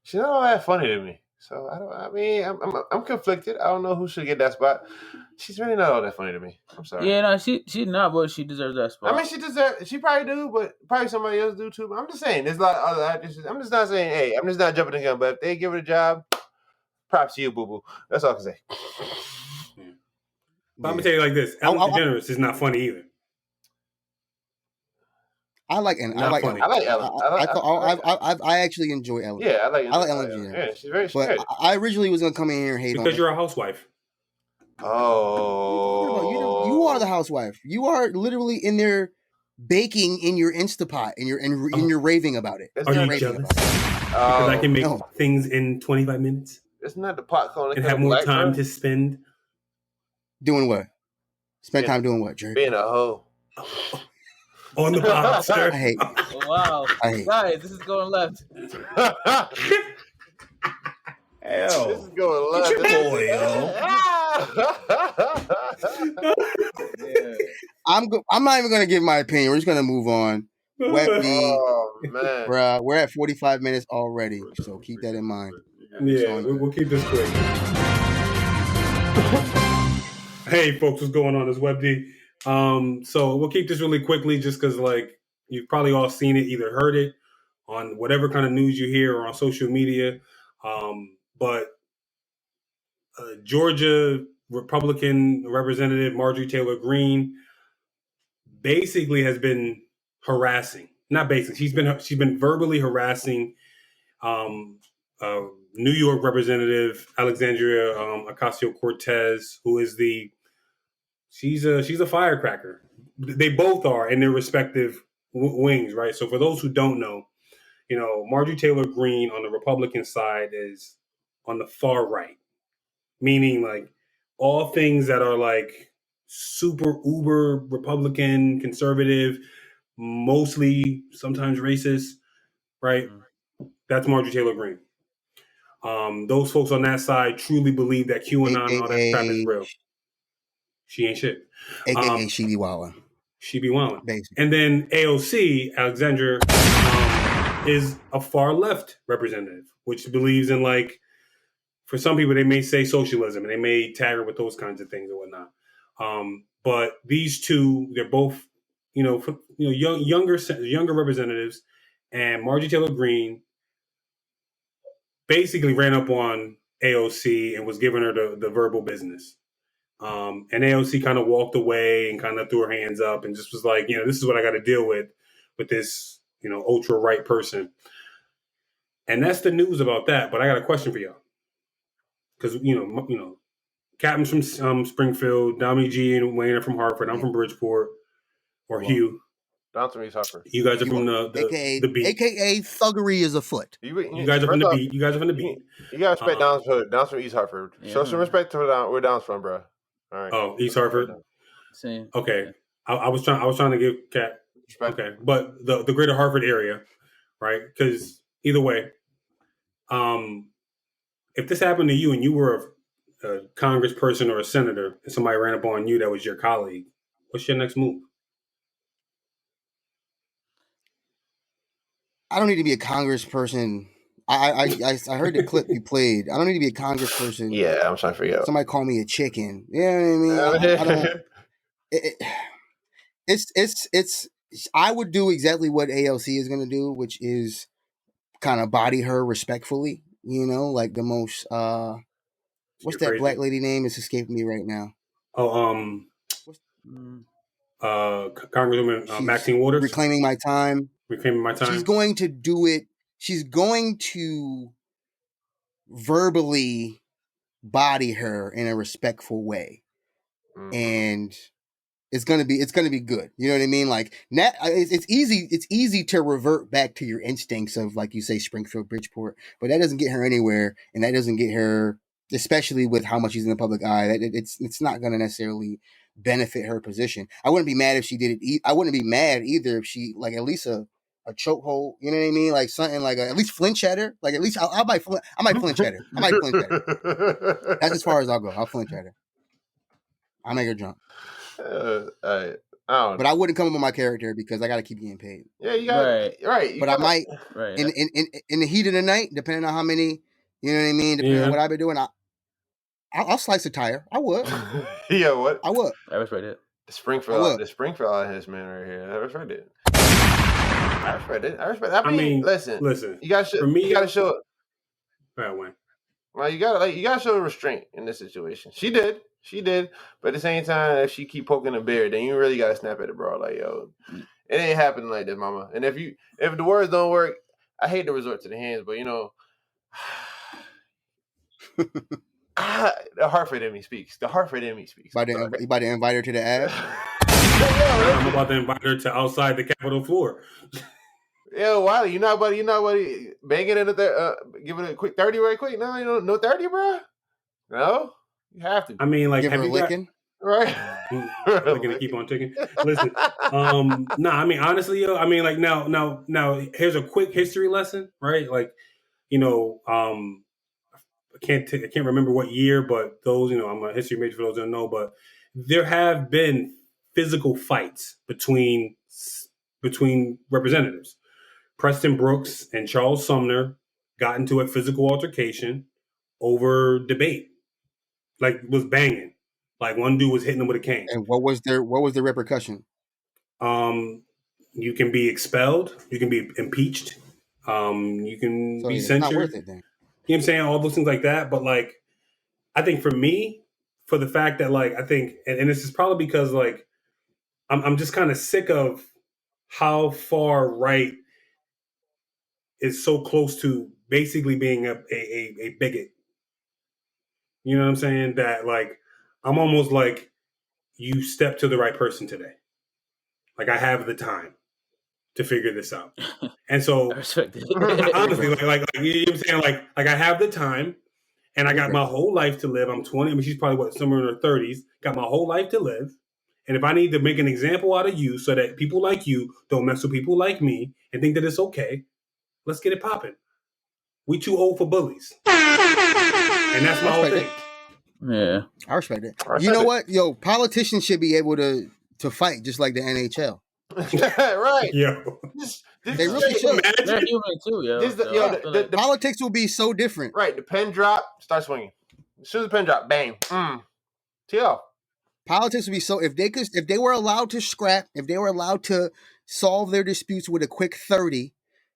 She's not all that funny to me. So I'm conflicted. I don't know who should get that spot. She's really not all that funny to me. I'm sorry. Yeah, no, she's not, but she deserves that spot. I mean, she probably do, but probably somebody else do too. But I'm just saying, there's a lot of other actresses. I'm just not saying, hey, I'm just not jumping the gun. But if they give it a job, props to you, boo boo. That's all I can say. But I'm gonna tell you like this: Ellen DeGeneres is not funny either. I like Ellen. I like Ellen. I actually enjoy Ellen. Yeah, I like Ellen DeGeneres. Yeah, she's very. But I originally was gonna come in here and hate on her. Because you're a housewife. Oh, you are the housewife. You are literally in there baking in your Instapot, and you're raving about it. Are you jealous? Because I can make things in 25 minutes. Isn't that the pot calling and have more time to spend doing what? Spend time doing what, Jerry? Being a hoe. On the pot, sir. I hate. Wow, guys, this is going left. Hell, this is going left. Get your boy, yo. I'm not even gonna give my opinion. We're just gonna move on. Oh man, bruh, we're at 45 minutes already, so keep that in mind. Yeah, we'll keep this quick. Hey, folks, what's going on? It's WebD. So we'll keep this really quickly, just because you've probably all seen it, either heard it on whatever kind of news you hear or on social media. But Georgia Republican Representative Marjorie Taylor Greene basically has been harassing. Not basically, she's been verbally harassing New York Representative Alexandria Ocasio-Cortez, who is she's a firecracker. They both are in their respective wings, right? So for those who don't know, Marjorie Taylor Greene on the Republican side is on the far right, meaning like all things that are like super uber Republican, conservative, mostly sometimes racist, right? That's Marjorie Taylor Greene. Those folks on that side truly believe that QAnon and all that crap is real. She ain't shit. AKA she be wildin'. She be wildin'. And then AOC, Alexandra, is a far left representative, which believes in like, for some people, they may say socialism and they may tag her with those kinds of things and whatnot. But these two, they're both, younger representatives, and Marjorie Taylor Greene basically ran up on AOC and was giving her the verbal business. And AOC kind of walked away and kind of threw her hands up and just was like, this is what I got to deal with this, ultra right person. And that's the news about that. But I got a question for y'all. Because, Captain's from Springfield, Dominic G and Wayne are from Hartford. I'm from Bridgeport, or Hugh. Down to me, Hartford. You guys are from the beat. AKA thuggery is afoot. You guys are from the beat. You guys are from the beat. You got to respect Down's from East Hartford. Yeah. Show some respect to where Down's from, bro. All right. Oh, East Hartford. Same. Okay. I was trying to give Cat respect. Okay, but the greater Hartford area, right? Because either way, if this happened to you and you were a congressperson or a senator and somebody ran up on you that was your colleague, what's your next move? I don't need to be a congressperson. I heard the clip you played. I don't need to be a congressperson. Yeah, I'm trying to figure out. Somebody call me a chicken. You know what I mean? I would do exactly what ALC is going to do, which is kind of body her respectfully. Like the most. What's that black lady name? It's escaping me right now. Oh, Congresswoman Maxine Waters. Reclaiming my time. She's going to do it. She's going to verbally body her in a respectful way, and it's gonna be good. You know what I mean? Like it's easy to revert back to your instincts of, like you say, Springfield, Bridgeport, but that doesn't get her anywhere, and that doesn't get her, especially with how much she's in the public eye. It's not gonna necessarily benefit her position. I wouldn't be mad if she did it. I wouldn't be mad either if she, like, at least a chokehold, you know what I mean? Like something like at least flinch at her. Like at least I might flinch at her. That's as far as I'll go. I'll flinch at her. I'll make her jump. I don't but I wouldn't come up with my character because I got to keep getting paid. Yeah, you got right. But I might in the heat of the night, depending on how many, you know what I mean, depending on what I've been doing, I'll slice a tire. I would. Yeah, what? I would. I respect it. The Springfield his man right here. I respect it. I respect it. I mean, listen. You gotta show it. Right, Wayne. Well, you gotta show restraint in this situation. She did, but at the same time, if she keep poking the bear, then you really gotta snap at it, bro. Like, yo, it ain't happening like this, mama. And if the words don't work, I hate to resort to the hands, but the Hartford in me speaks. The Hartford in me speaks. You about to invite her to the ad? I'm about to invite her to outside the Capitol floor. Yeah, Wiley, you not buddy banging in giving it a quick 30 right quick? No, no 30, bro. No, you have to. I mean, like, give her a licking, right? They're gonna keep on ticking. Listen, I mean, honestly, yo, I mean, like, now, here's a quick history lesson, right? Like, I can't remember what year, but those, I'm a history major for those who don't know, but there have been physical fights between representatives. Preston Brooks and Charles Sumner got into a physical altercation over debate. Like, was banging. Like, one dude was hitting him with a cane. And what was the repercussion? You can be expelled. You can be impeached. You can be censured. Not worth it then. You know what I'm saying? All those things like that. But, like, I think for me, for the fact that like I think, and this is probably because like I'm just kind of sick of how far right is so close to basically being a bigot. You know what I'm saying? That like I'm almost like you stepped to the right person today. Like I have the time to figure this out. And so I respect it. honestly, like you know what I'm saying? Like I have the time and I got my whole life to live. I'm 20. I mean, she's probably somewhere in her 30s. Got my whole life to live. And if I need to make an example out of you so that people like you don't mess with people like me and think that it's okay, let's get it popping. We too old for bullies. And that's my whole thing. Yeah. I respect it. You know what? Yo, politicians should be able to fight just like the NHL. Right. Yo. They really should. They're human too, yo. The politics will be so different. Right. The pen drop, start swinging. As soon as the pen drop, bang. TL. Politics would be so if they were allowed to scrap, if they were allowed to solve their disputes with a quick 30,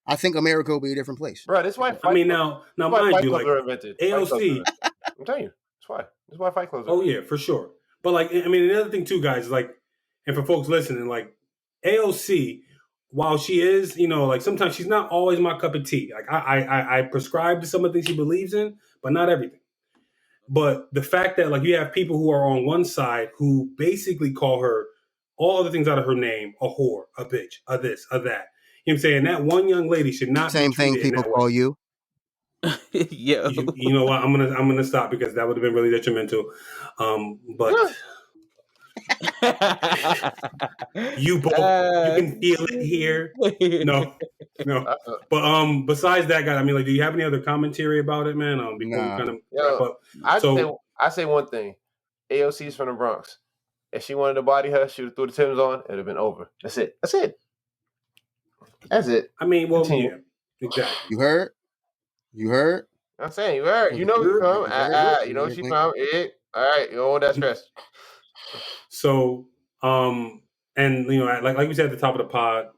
I think America will be a different place. Right. That's why. I mean, now mind you, like AOC. I'm telling you, that's why. That's why Fight Clubs. Oh yeah, for sure. But like, I mean, another thing too, guys, like, and for folks listening, like AOC, while she is, you know, like sometimes she's not always my cup of tea. Like I prescribe to some of the things she believes in, but not everything. But the fact that like you have people who are on one side who basically call her all the things out of her name, a whore, a bitch, a this, a that. You know what I'm saying? That one young lady should not same thing people call you. Yeah. You know what? I'm gonna stop because that would have been really detrimental. But you both you can feel it here. No. But besides that, guy, I mean, like, do you have any other commentary about it, man? Before we kind of wrap up. I say one thing. AOC's from the Bronx. If she wanted to body her, she would have threw the Timbs on. It'd have been over. That's it. I mean, well, yeah, exactly. You heard? I'm saying you heard. You know where from. You know where she from. All right, you don't want that stress. So, and you know, like we said at the top of the pod,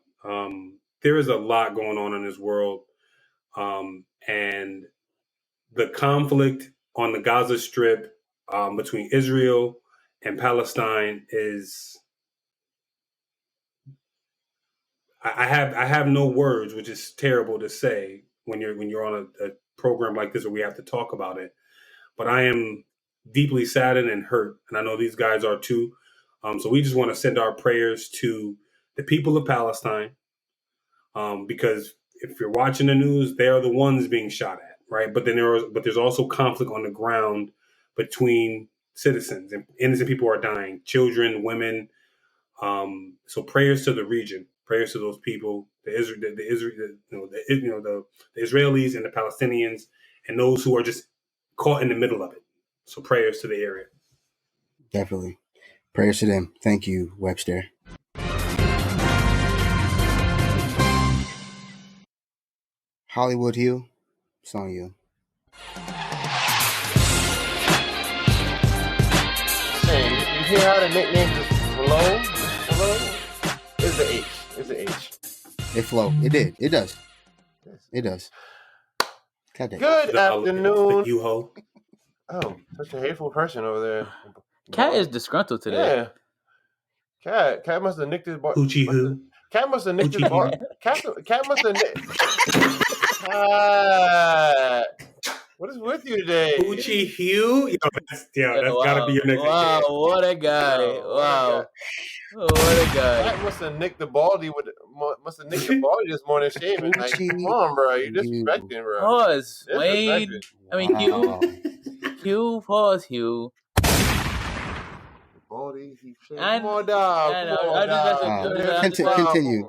there is a lot going on in this world, and the conflict on the Gaza Strip between Israel and Palestine is. I have no words, which is terrible to say when you're on a program like this where we have to talk about it. But I am deeply saddened and hurt, and I know these guys are too. So we just want to send our prayers to the people of Palestine, because if you're watching the news, they are the ones being shot at, right? But there's also conflict on the ground between citizens, and innocent people are dying, children, women. So prayers to the region, prayers to those people, the Israelis and the Palestinians, and those who are just caught in the middle of it. So prayers to the area. Definitely. Prayers to them. Thank you, Webster. Hollywood Hugh, it's on you. Hey, you hear how the nickname just flow? It's the H. It flow. It did. It does. It does. Good afternoon. You ho. Oh, such a hateful person over there. Cat is disgruntled today. Yeah. Cat must have nicked his bar. Hoochie who? Cat must have nicked his bar. Cat must have nicked. What is with you today? Hoochie Hugh? That's gotta be your nickname. Wow, what a guy. Wow. What a guy. Cat must have nicked the baldy this morning shaving. Like, come on, bro. You disrespecting, bro. Pause. Wade. I mean, Hugh. Pause, Hugh. Baldy, he shaved. Come on, dog. Continue.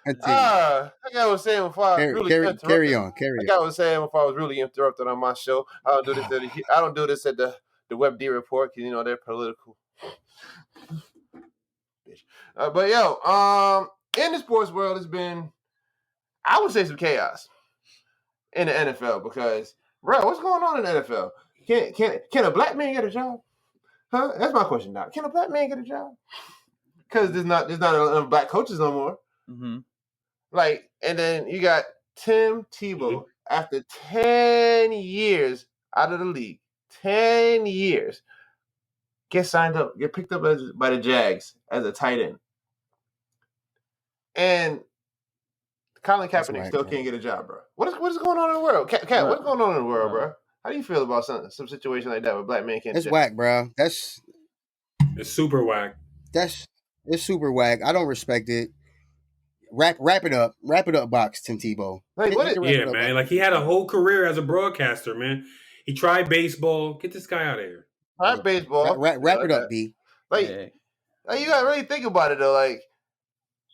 Like I was saying before I was really interrupted. Carry on. Like I was saying before I was really interrupted on my show. I don't do this at the Web D Report because, you know, they're political. But in the sports world, it's been, I would say, some chaos in the NFL because, bro, what's going on in the NFL? Can a black man get a job? Huh? That's my question, Doc. Can a black man get a job? Because there's not enough black coaches no more. Mm-hmm. Like, and then you got Tim Tebow after 10 years out of the league. 10 years, get signed up, get picked up by the Jags as a tight end. And Colin Kaepernick still can't get a job, bro. What is going on in the world? Cat, what's going on in the world, bro? How do you feel about some situation like that where black men can't? It's whack, bro. It's super whack. It's super whack. I don't respect it. Wrap it up. Wrap it up, box, Tim Tebow. Like, yeah, man. Like, he had a whole career as a broadcaster, man. He tried baseball. Get this guy out of here. Tried baseball. Wrap it up, B. Like, you gotta really think about it though. Like,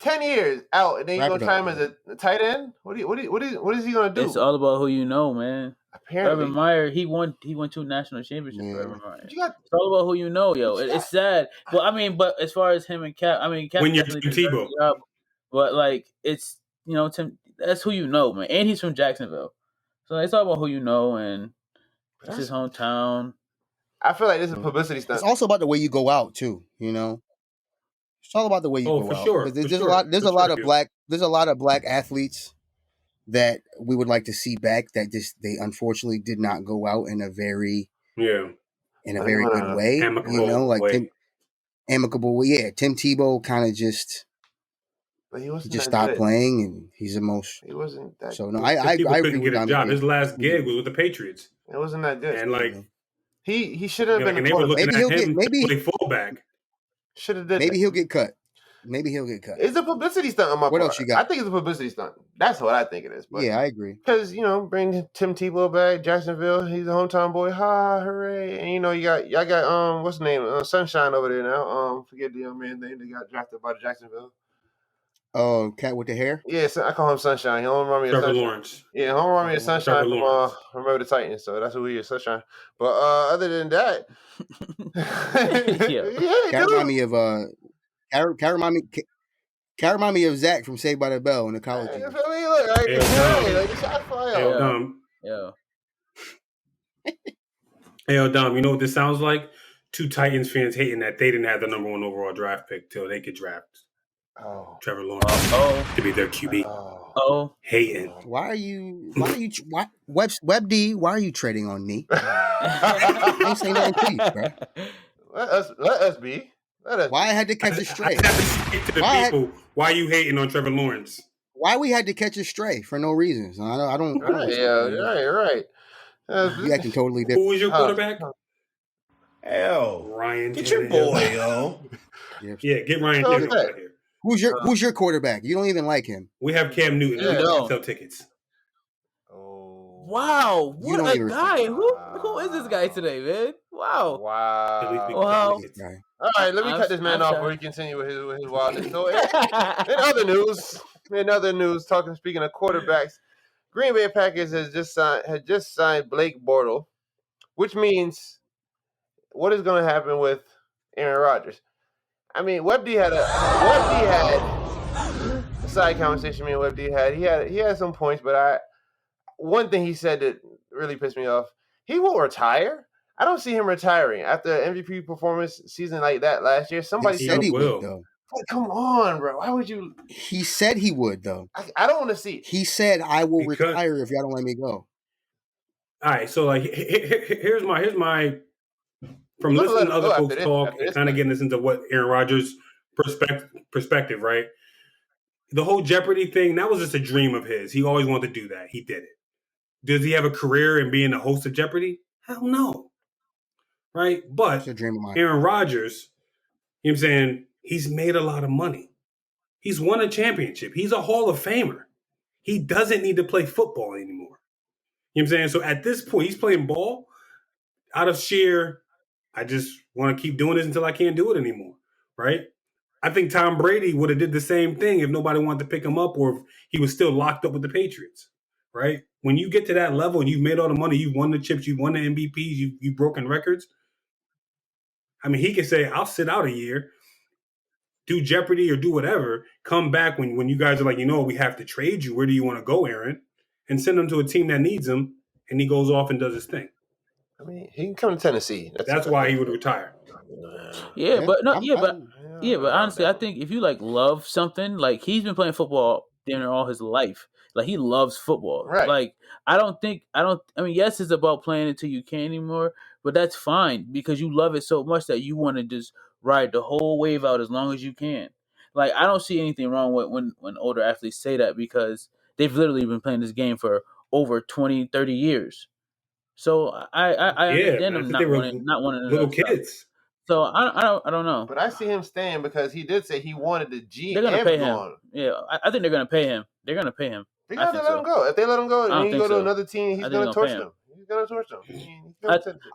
10 years out, and then you're gonna try him as a tight end. What is he gonna do? It's all about who you know, man. Apparently, Urban Meyer, he won 2 national championships for Urban Meyer. It's all about who you know, yo. It's sad. Well, I mean, but as far as him and Cap, when you're Tim Tebow, but like it's Tim, that's who you know, man, and he's from Jacksonville, so it's all about who you know, and it's his hometown. I feel like this is a publicity stunt. It's also about the way you go out too, It's all about the way you go out. Sure. There's a lot of black athletes that we would like to see back that they unfortunately did not go out in a very good way. Amicable way. Amicable way. Yeah, Tim Tebow kind of just stopped playing, and he's the most. He wasn't that. So no, I couldn't get a job. His last gig was with the Patriots. It wasn't that good. And like he should have been. They were looking at him to play fullback. Should have did. Maybe he'll get cut. It's a publicity stunt on my part. What else you got? I think it's a publicity stunt. That's what I think it is. But yeah, I agree. Because, bring Tim Tebow back, Jacksonville. He's a hometown boy. Ha, hooray. And, y'all got, what's the name? Sunshine over there now. Forget the young man name that got drafted by the Jacksonville. Oh, cat with the hair? Yeah, I call him Sunshine. He don't remind me of Trevor Sunshine. Lawrence. Yeah, he don't remind me of Sunshine from Remember the Titans. So that's who he is, Sunshine. But other than that. Can't remind me of... Can't remind me of Zach from Saved by the Bell in the college years. Hey, Dom, you know what this sounds like? 2 Titans fans hating that they didn't have the number 1 overall draft pick till they could draft Trevor Lawrence to be their QB. Hating. Why Web D? Why are you trading on me? I ain't saying nothing to you, bro. Let us be. Why I had to catch a stray? Why you hating on Trevor Lawrence? Why we had to catch a stray for no reason? I don't. Right. You acting totally different. Who was your quarterback? Ryan. Get your boy, yo. Yeah, get Ryan Tannehill out here. Who's your quarterback? You don't even like him. We have Cam Newton. Sell tickets. Wow, what a guy! Who is this guy today, man? Wow. All right, let me cut this man off before he continue with his wildness. So, in other news, speaking of quarterbacks, Green Bay Packers had just signed Blake Bortles, which means what is going to happen with Aaron Rodgers? I mean, Web D had a side conversation. Me and Web D had. He had some points, but one thing he said that really pissed me off. He won't retire. I don't see him retiring after an MVP performance season like that last year. Somebody said he would, though. Like, come on, bro. Why would you? He said he would, though. I don't want to see it. He said, "I will retire if y'all don't let me go." All right, so like, here's my from listening to other folks talk and kind of getting this into what Aaron Rodgers' perspective, right? The whole Jeopardy thing, that was just a dream of his. He always wanted to do that. He did it. Does he have a career in being the host of Jeopardy? Hell no. Right? But Aaron Rodgers, you know what I'm saying, he's made a lot of money. He's won a championship. He's a Hall of Famer. He doesn't need to play football anymore. You know what I'm saying? So at this point, he's playing ball out of sheer, I just want to keep doing this until I can't do it anymore. Right? I think Tom Brady would have did the same thing if nobody wanted to pick him up or if he was still locked up with the Patriots. Right? When you get to that level and you've made all the money, you've won the chips, you've won the MVPs, you've broken records. I mean, he could say, I'll sit out a year, do Jeopardy or do whatever, come back when you guys are like, we have to trade you. Where do you want to go, Aaron? And send him to a team that needs him, and he goes off and does his thing. I mean, he can come to Tennessee. That's why he would retire. But honestly, I think if you love something, he's been playing football all his life. He loves football. Right. Yes, it's about playing until you can't anymore, But that's fine because you love it so much that you want to just ride the whole wave out as long as you can. Like, I don't see anything wrong with when older athletes say that because they've literally been playing this game for over 20, 30 years. So I understand them not wanting little kids. So I don't know. But I see him staying because he did say he wanted the G. They're gonna pay him. On. Yeah, I think they're gonna pay him. They're gonna pay him. They gotta let him go. If they let him go and he go to another team, he's gonna torch them. He's gonna torch them.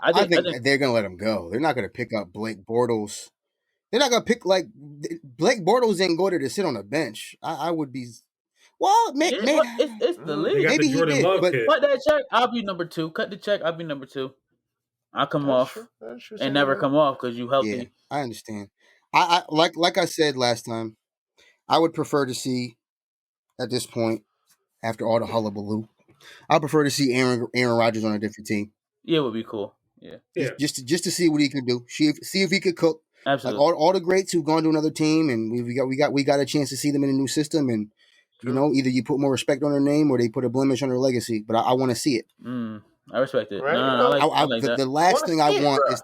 I think they're gonna let him go. They're not gonna pick up Blake Bortles. They're not gonna pick Blake Bortles ain't go there to sit on a bench. I would be. Well, it's the league. Maybe he did, but cut that check. I'll be number 2. Cut the check. I'll be number 2. I'll come off and never come off because you helped me. Yeah, I understand. I like I said last time. I would prefer to see at this point, after all the hullabaloo, I prefer to see Aaron Rodgers on a different team. Yeah, it would be cool. Yeah. Just to see what he can do. See if he could cook. Absolutely. Like all the greats who've gone to another team, and we got a chance to see them in a new system, and either you put more respect on their name or they put a blemish on their legacy. But I want to see it. I respect it. Right? No, I like that. The last thing I want is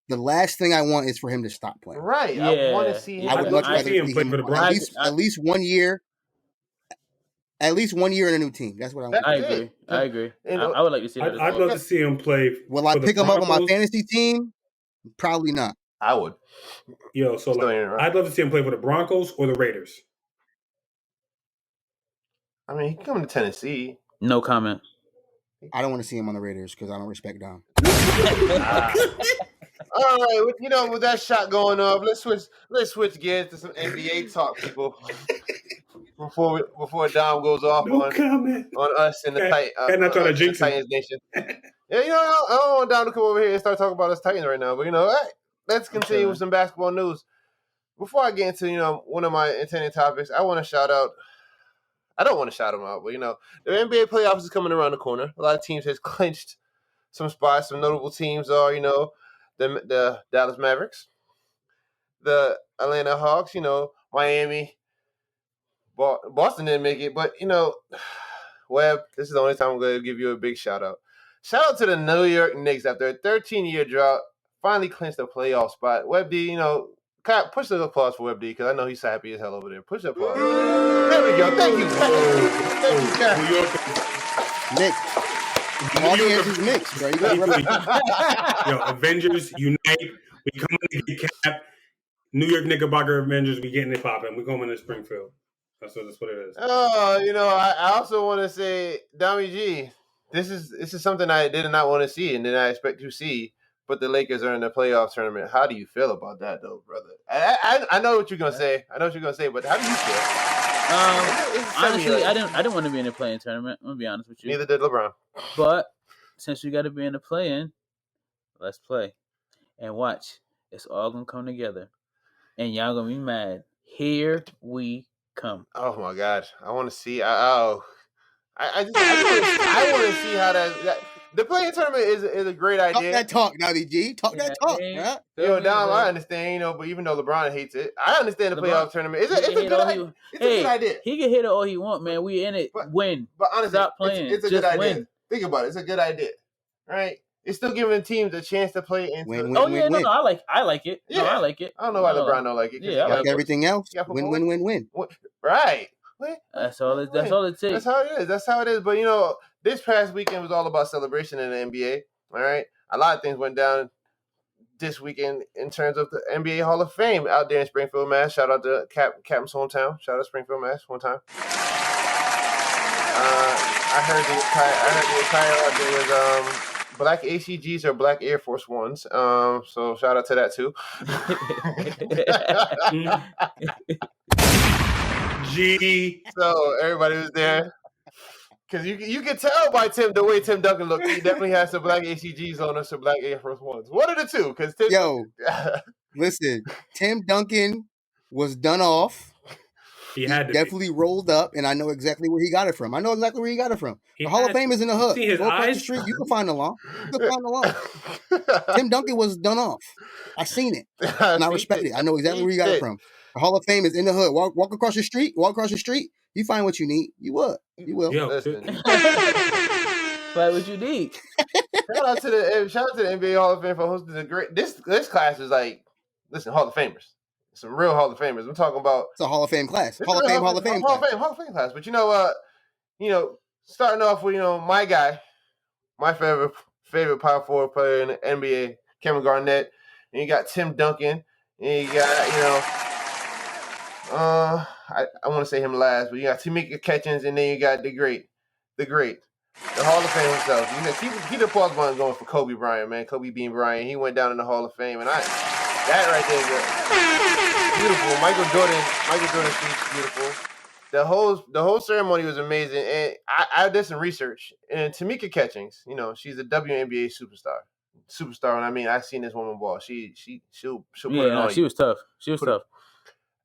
the last thing I want is for him to stop playing. Right. Yeah. I want to see. I would much rather see him play for the Browns. At least 1 year. At least 1 year in a new team. That's what I want. I agree. I would like to see that. I'd love to see him play. Will I pick him up on my fantasy team? Probably not. I would. I'd love to see him play for the Broncos or the Raiders. I mean, he can come to Tennessee. No comment. I don't want to see him on the Raiders because I don't respect Dom. All right, with that shot going up, let's switch gears to some NBA talk, people. Before Dom goes off on us in the Titans Nation. Yeah, I don't want Dom to come over here and start talking about us Titans right now, but let's continue with some basketball news. Before I get into one of my intended topics, I want to shout out. I don't want to shout them out, but the NBA playoffs is coming around the corner. A lot of teams has clinched some spots. Some notable teams are, the Dallas Mavericks, the Atlanta Hawks, Miami, Boston didn't make it, but Webb, this is the only time I'm going to give you a big shout out. Shout out to the New York Knicks after a 13-year drought, finally clinched a playoff spot. Webb D, push the applause for Webb D because I know he's happy as hell over there. Push the applause. There we go. Thank you. New York. Knicks. All the answers Knicks, bro. Avengers unite. We come in to get Cap. New York Knickerbocker Avengers. We getting it popping. We going to Springfield. That's what it is. Oh, I also want to say, Dami G, this is something I did not want to see and did not expect to see. But the Lakers are in the playoff tournament. How do you feel about that, though, brother? I know what you're gonna say. But how do you feel? Honestly, I didn't want to be in the play-in tournament. I'm gonna be honest with you. Neither did LeBron. But since we got to be in the play-in, let's play and watch. It's all gonna come together, and y'all gonna be mad. Here we come. Oh my gosh, I want to see. I want to see how that. The play-in tournament is a great idea. Talk that talk, Navi G. Talk that talk. Yeah. Dom, I understand, but even though LeBron hates it, I understand the playoff tournament. It's a good idea. He can hit it all he want, man. We in it. Win. But honestly, stop playing. It's a good idea. Win. Think about it. It's a good idea, right? It's still giving teams a chance to play into. Win. I like it. Yeah. No, I like it. I don't know why LeBron don't like it. Yeah, like everything else. Win. Right. That's all it takes. That's how it is. But this past weekend was all about celebration in the NBA. All right, a lot of things went down this weekend in terms of the NBA Hall of Fame out there in Springfield, Mass. Shout out to Captain's hometown. Shout out to Springfield, Mass. One time. I heard the attire out there was black ACGs or black Air Force Ones. So shout out to that too. G. So everybody was there. Because you can tell by the way Tim Duncan looked. He definitely has some black ACGs on us, some black Air Force Ones. One of the two. Because listen, Tim Duncan was done off. He definitely rolled up, and I know exactly where he got it from. The Hall of Fame is in the hood. See his Go across eyes? the street, you can find the law. Tim Duncan was done off. I seen it, and I respect it. I know exactly where he got it from. The Hall of Fame is in the hood. Walk across the street. You find what you need. You will. Yo, Like, what you need? Shout out to the NBA Hall of Fame for hosting the great. This class is like, listen, Hall of Famers, some real Hall of Famers. I'm talking about. It's a Hall of Fame class. Hall of Fame class. But starting off with my guy, my favorite power forward player in the NBA, Kevin Garnett, and you got Tim Duncan, and you got I want to say him last, but you got Tamika Catchings, and then you got the great, the Hall of Fame himself. You know, keep the pause button going for Kobe Bryant, man. Kobe Bean Bryant. He went down in the Hall of Fame, and that right there is beautiful. Michael Jordan speech, beautiful. The whole ceremony was amazing, and I did some research. And Tamika Catchings, she's a WNBA superstar. And I mean, I've seen this woman ball. She'll put it on. She was tough. She was tough.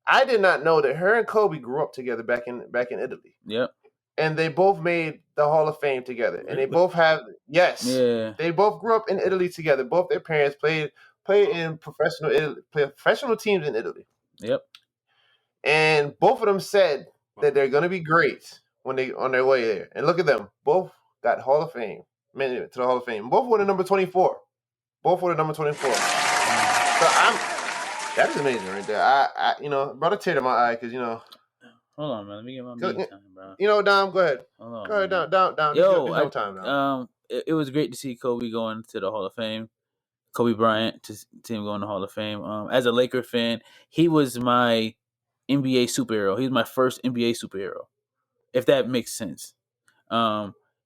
I did not know that her and Kobe grew up together back in Italy. Yep. And they both made the Hall of Fame together. And they both they both grew up in Italy together. Both their parents played in professional teams in Italy. Yep. And both of them said that they're going to be great when they on their way there. And look at them. Both got Hall of Fame. To the Hall of Fame. Both were the number 24. So that is amazing right there. I brought a tear to my eye because Hold on, man. Let me get my me time, bro. Dom, go ahead. Hold on, go ahead, Dom. Yo, no time now. It was great to see Kobe going to the Hall of Fame. Kobe Bryant to see him going to the Hall of Fame. As a Laker fan, he was my NBA superhero. He was my first NBA superhero, if that makes sense.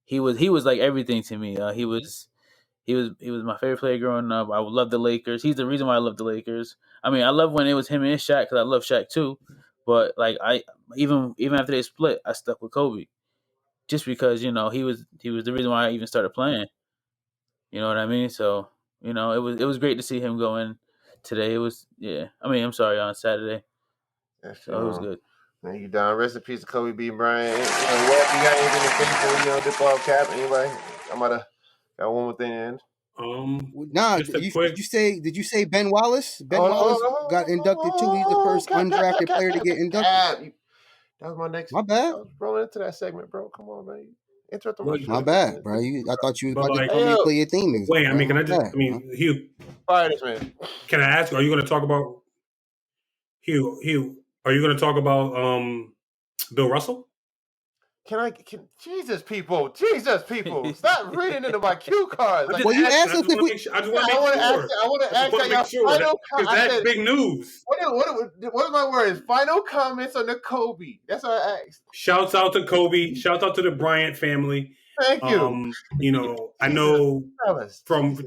He was like everything to me. He was my favorite player growing up. I would love the Lakers. He's the reason why I love the Lakers. I mean, I love when it was him and Shaq because I love Shaq too. But like even after they split, I stuck with Kobe, just because he was the reason why I even started playing. You know what I mean? So it was great to see him go in today. It was on Saturday. So it was good. Thank you, Don. Rest in peace to Kobe B. Bryant. What you got anything to say before dip off cap? Anybody? I might have got one more thing in. Did you say Ben Wallace? Wallace got inducted too. He's the first undrafted player to get inducted. That was my next. My bad. I was rolling into that segment, bro. Come on, man. Interrupt my bad, bro. I thought you was about to play your theme music. Wait, Hugh. Fire this man. Can I ask? Are you going to talk about Hugh? Are you going to talk about Bill Russell? Jesus, people, stop reading into my cue cards. Well, you asked us if we. I want to ask you because that's big news. What are my words? Final comments on the Kobe. That's what I asked. Shouts out to Kobe. Shouts out to the Bryant family. Thank you. I know from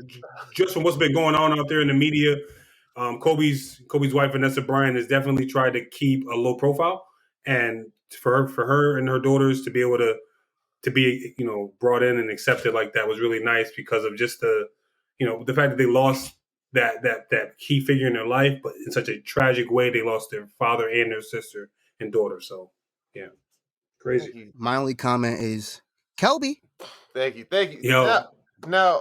what's been going on out there in the media, Kobe's wife Vanessa Bryant has definitely tried to keep a low profile, and for her and her daughters to be able to be brought in and accepted like that was really nice because of just the fact that they lost that key figure in their life, but in such a tragic way. They lost their father and their sister and daughter. So yeah, crazy. My only comment is Kelby. Thank you. Yo. Now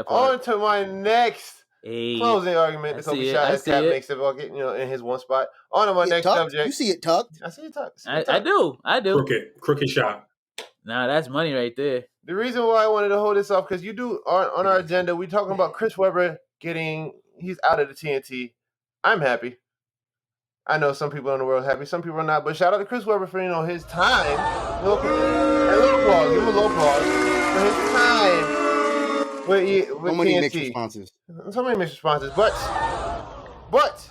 on to my next closing argument. The Kobe shot as Cap makes it bucket, in his one spot. On to my next subject. You see it tucked. I see it tucked. I do. Crooked shot. Nah, that's money right there. The reason why I wanted to hold this off, because on our agenda, we talking about Chris Webber he's out of the TNT. I'm happy. I know some people in the world are happy, some people are not, but shout out to Chris Webber for, his time. A little applause. Give him a little applause for his time. With so many mixed responses. But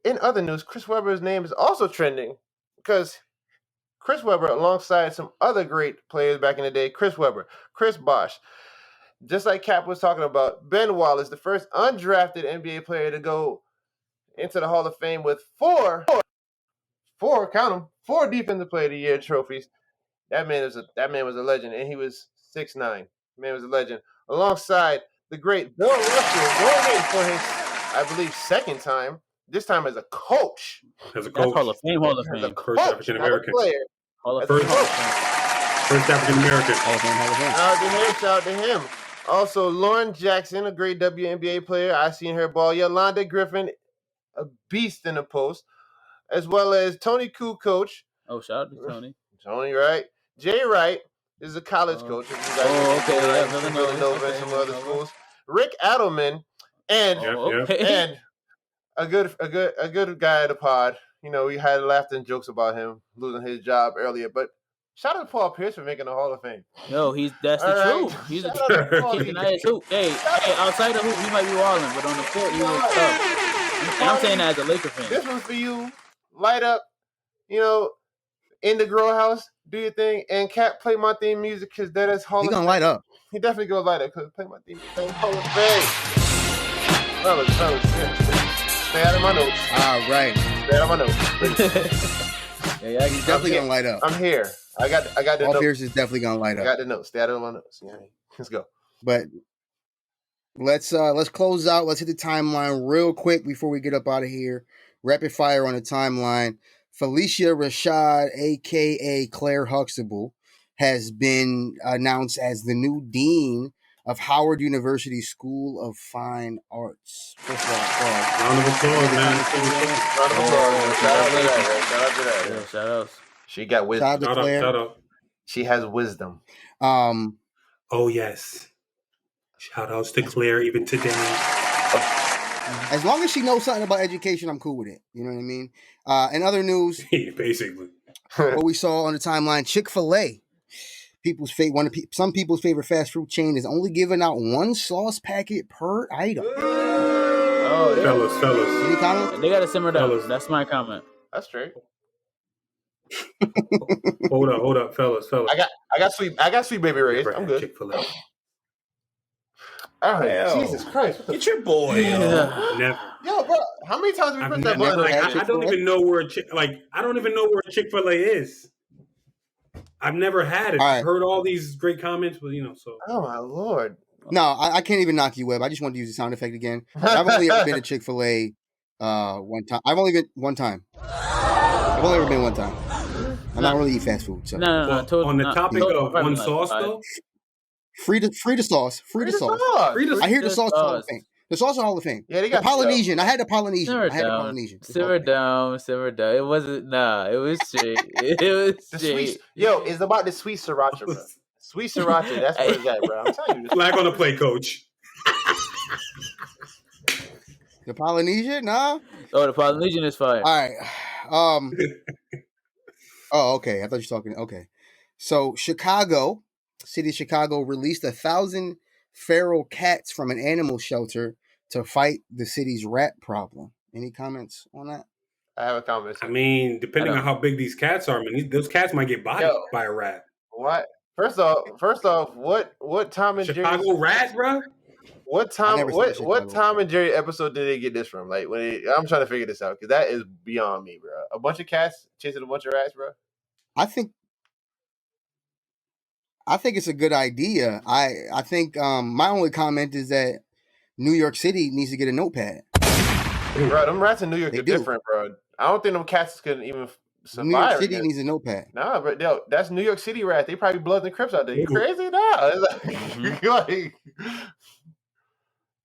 in other news, Chris Webber's name is also trending because Chris Webber, alongside some other great players back in the day, Chris Webber, Chris Bosh, just like Cap was talking about, Ben Wallace, the first undrafted NBA player to go into the Hall of Fame with four Defensive Player of the Year trophies. That man was a legend, and he was 6'9". Man was a legend. Alongside the great Bill Russell, going in for his, I believe, second time. This time as a coach. As a coach. Hall of Fame. First African American. First African American. Shout out to him. Also, Lauren Jackson, a great WNBA player. I seen her ball. Yolanda Griffin, a beast in the post. As well as Tony Kukoc. Oh, shout out to Tony. Tony, right? Jay Wright. This is a college coach. Okay. Villanova and some other schools. Rick Adelman and a good guy at the pod. You know, we had laughter and jokes about him losing his job earlier, but shout out to Paul Pierce for making the Hall of Fame. Yo, that's the truth. He's a hoop. Hey, outside the hoop, he might be walling, but on the court, he was tough. And I'm saying that as a Laker fan. This one's for you. Light up, you know, in the grow house, do your thing, and Cat play my theme music because that is Hall of Fame. He gonna light up. He definitely gonna light up because play my theme music. Hall of Fame. Fellas, stay out of my notes. All right. Stay out of my notes. Yeah, he's definitely gonna light up. I'm here. I got the Paul notes. Pierce is definitely gonna light up. I got the notes. Stay out of my notes. Yeah, let's go. But let's close out. Let's hit the timeline real quick before we get up out of here. Rapid fire on the timeline. Felicia Rashad, aka Claire Huxtable, has been announced as the new dean of Howard University School of Fine Arts. First of all, round of applause, man. Round of applause. Shout out to that. Yeah, shout outs. She got wisdom. Shout out. She has wisdom. Oh yes. Shout outs to Claire even today. As long as she knows something about education, I'm cool with it. You know what I mean? In other news, basically, what we saw on the timeline, Chick-fil-A, some people's favorite fast food chain, is only giving out one sauce packet per item. Fellas. Any comment? They got to simmer down. That's my comment. That's straight. Hold up, fellas. I got sweet baby rays. I'm good. Chick-fil-A. All right, Jesus Christ! Get your boy. Never. Yo, bro, how many times have we pressed that button? I don't even know where a Chick-fil-A is. I've never had it. I've heard all these great comments, but so. Oh my Lord! No, I can't even knock you, Web. I just wanted to use the sound effect again. I've only ever been to Chick-fil-A one time. I've only ever been one time. I don't really eat fast food. So. No. On the topic of one sauce, though. Free the sauce. Free the sauce. I hear the sauce is Hall of Fame. The sauce is Hall of Fame. Yeah, they got the Polynesian. I had the Polynesian. Simmer down. It wasn't. It was straight. It was straight. Yo, it's about the sweet sriracha, bro. Sweet sriracha. That's what it's at, bro. I'm telling you. Flag on the play, coach. The Polynesian? Nah. Oh, the Polynesian is fire. All right. Oh, okay. I thought you were talking. Okay. So City of Chicago released 1,000 feral cats from an animal shelter to fight the city's rat problem. Any comments on that? I have a comment. I mean, depending on how big these cats are, those cats might get bodied by a rat. What? First off, what Tom and Jerry Chicago rat, bro? What Tom and Jerry episode did they get this from? Like I'm trying to figure this out because that is beyond me, bro. A bunch of cats chasing a bunch of rats, bro. I think it's a good idea. I think my only comment is that New York City needs to get a notepad. Bro, them rats in New York are different, bro. I don't think them cats can even survive. New York City needs a notepad. Nah, but that's New York City rats. They probably Bloods and Crips out there. You crazy? Nah.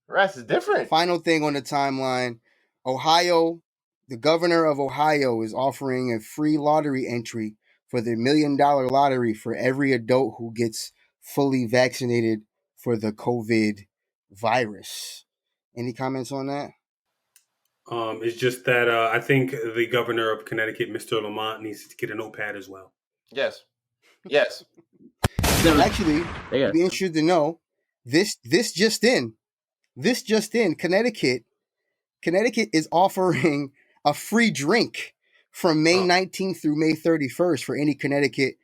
Rats is different. Final thing on the timeline. Ohio, the governor of Ohio is offering a free lottery entry for the $1 million lottery for every adult who gets fully vaccinated for the COVID virus. Any comments on that? It's just that I think the governor of Connecticut, Mr. Lamont, needs to get a notepad as well. Yes. Actually, I'd be interested to know this just in, Connecticut is offering a free drink from May 19th through May 31st for any Connecticut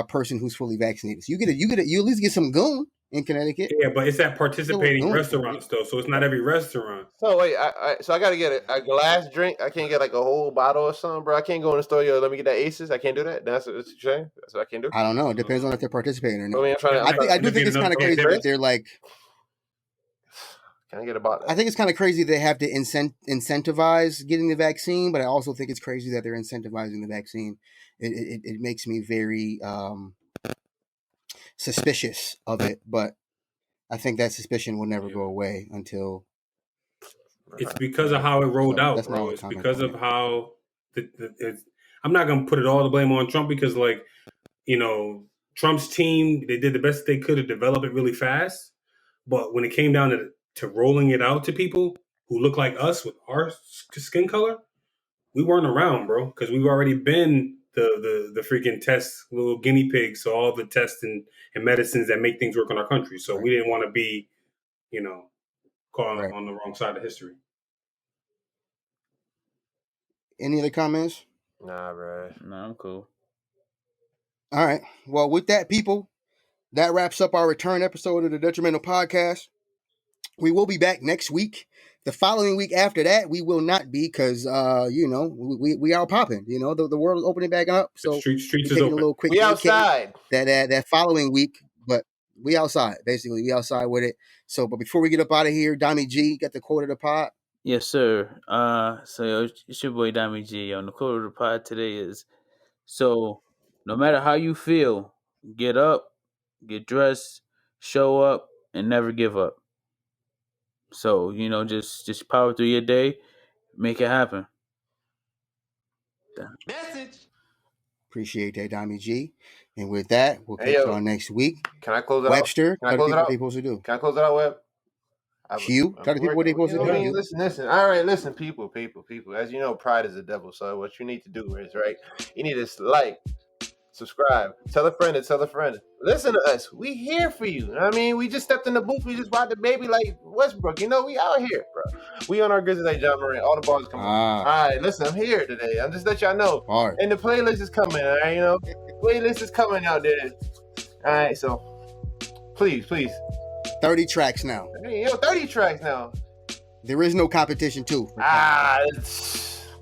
person who's fully vaccinated. So you at least get some goon in Connecticut. Yeah, but it's at participating restaurants though, so it's not every restaurant. So wait, I gotta get a glass drink. I can't get like a whole bottle or something, bro. I can't go in the store. Yo, let me get that Aces. I can't do that. That's what you're saying. That's what I can't do. I don't know. It depends on if they're participating or not. I do think it's kind of crazy that they're like. Can I get a bottle? I think it's kind of crazy they have to incentivize getting the vaccine, but I also think it's crazy that they're incentivizing the vaccine. It makes me very suspicious of it, but I think that suspicion will never go away until. It's because of how it rolled out, bro. It's because of how I'm not gonna put it all the blame on Trump because, Trump's team, they did the best they could to develop it really fast. But when it came down to rolling it out to people who look like us with our skin color, we weren't around, bro, because we've already been the freaking test little guinea pigs. So all the tests and medicines that make things work in our country. So we didn't want to be, caught on the wrong side of history. Any other comments? Nah, bro. Nah, I'm cool. All right. Well, with that, people, that wraps up our return episode of the Detrimental Podcast. We will be back next week. The following week after that, we will not be because, we are popping. The world is opening back up. So streets is taking open. a little quick We outside. That following week, but we outside. Basically, we outside with it. So, but before we get up out of here, Dami G, got the quote of the pod. Yes, sir. So it's your boy Dami G. On the quote of the pod today is, so no matter how you feel, get up, get dressed, show up, and never give up. So, just power through your day, make it happen. Message. Appreciate that, Dami G. And with that, we'll catch y'all next week. Can I close it Webster, out? Can I close it out? What they supposed to do? Can I close it out, Web? Q, tell the people what they supposed to do. Listen. All right, listen, people. As you know, pride is the devil. So what you need to do is, right, you need to like, subscribe, tell a friend to tell a friend. Listen to us. We here for you. I mean, we just stepped in the booth. We just brought the baby like Westbrook. We out here, bro. We on our Grizzlies like John Moran. All the balls coming. All right, listen, I'm here today. I'm just let y'all know. All right. And the playlist is coming. All right, playlist is coming out there. All right, so please. 30 tracks now. Hey, 30 tracks now. There is no competition, too.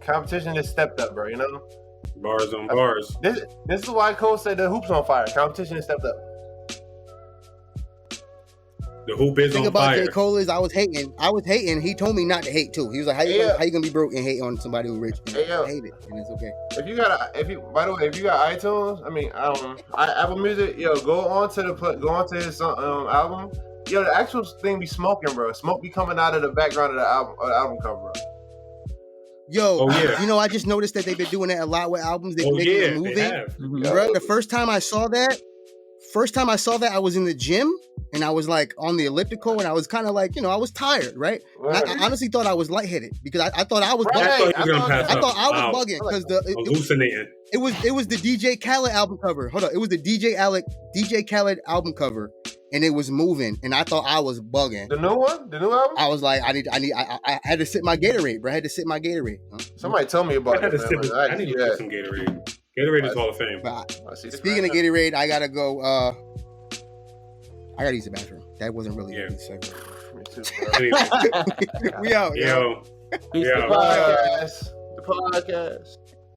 Competition just stepped up, bro, Bars on bars. This is why Cole said the hoop's on fire. Competition has stepped up. The hoop is on fire. The thing about J.Cole is I was hating. He told me not to hate, too. He was like, how you going to be broke and hate on somebody who's rich? I hate it, and it's okay. If you got iTunes, Apple Music, go on to his album. The actual thing be smoking, bro. Smoke be coming out of the background of the album cover, bro. Yo, I just noticed that they've been doing that a lot with albums. They're making it moving. They have. Bro, the first time I saw that, I was in the gym and I was like on the elliptical and I was kind of like, I was tired, right? I honestly thought I was lightheaded because I thought I was bugging. I thought I was bugging because hallucinating. It was the DJ Khaled album cover. Hold on, it was the DJ Khaled album cover. And it was moving, and I thought I was bugging. The new one? The new album? I was like, I had to sip my Gatorade, bro. I had to sip my Gatorade. Somebody told me about I need to get some Gatorade. Gatorade is Hall of Fame. Speaking of Gatorade, I gotta go. I gotta use the bathroom. That wasn't really a good segment. Anyway. We out. Yo. The podcast.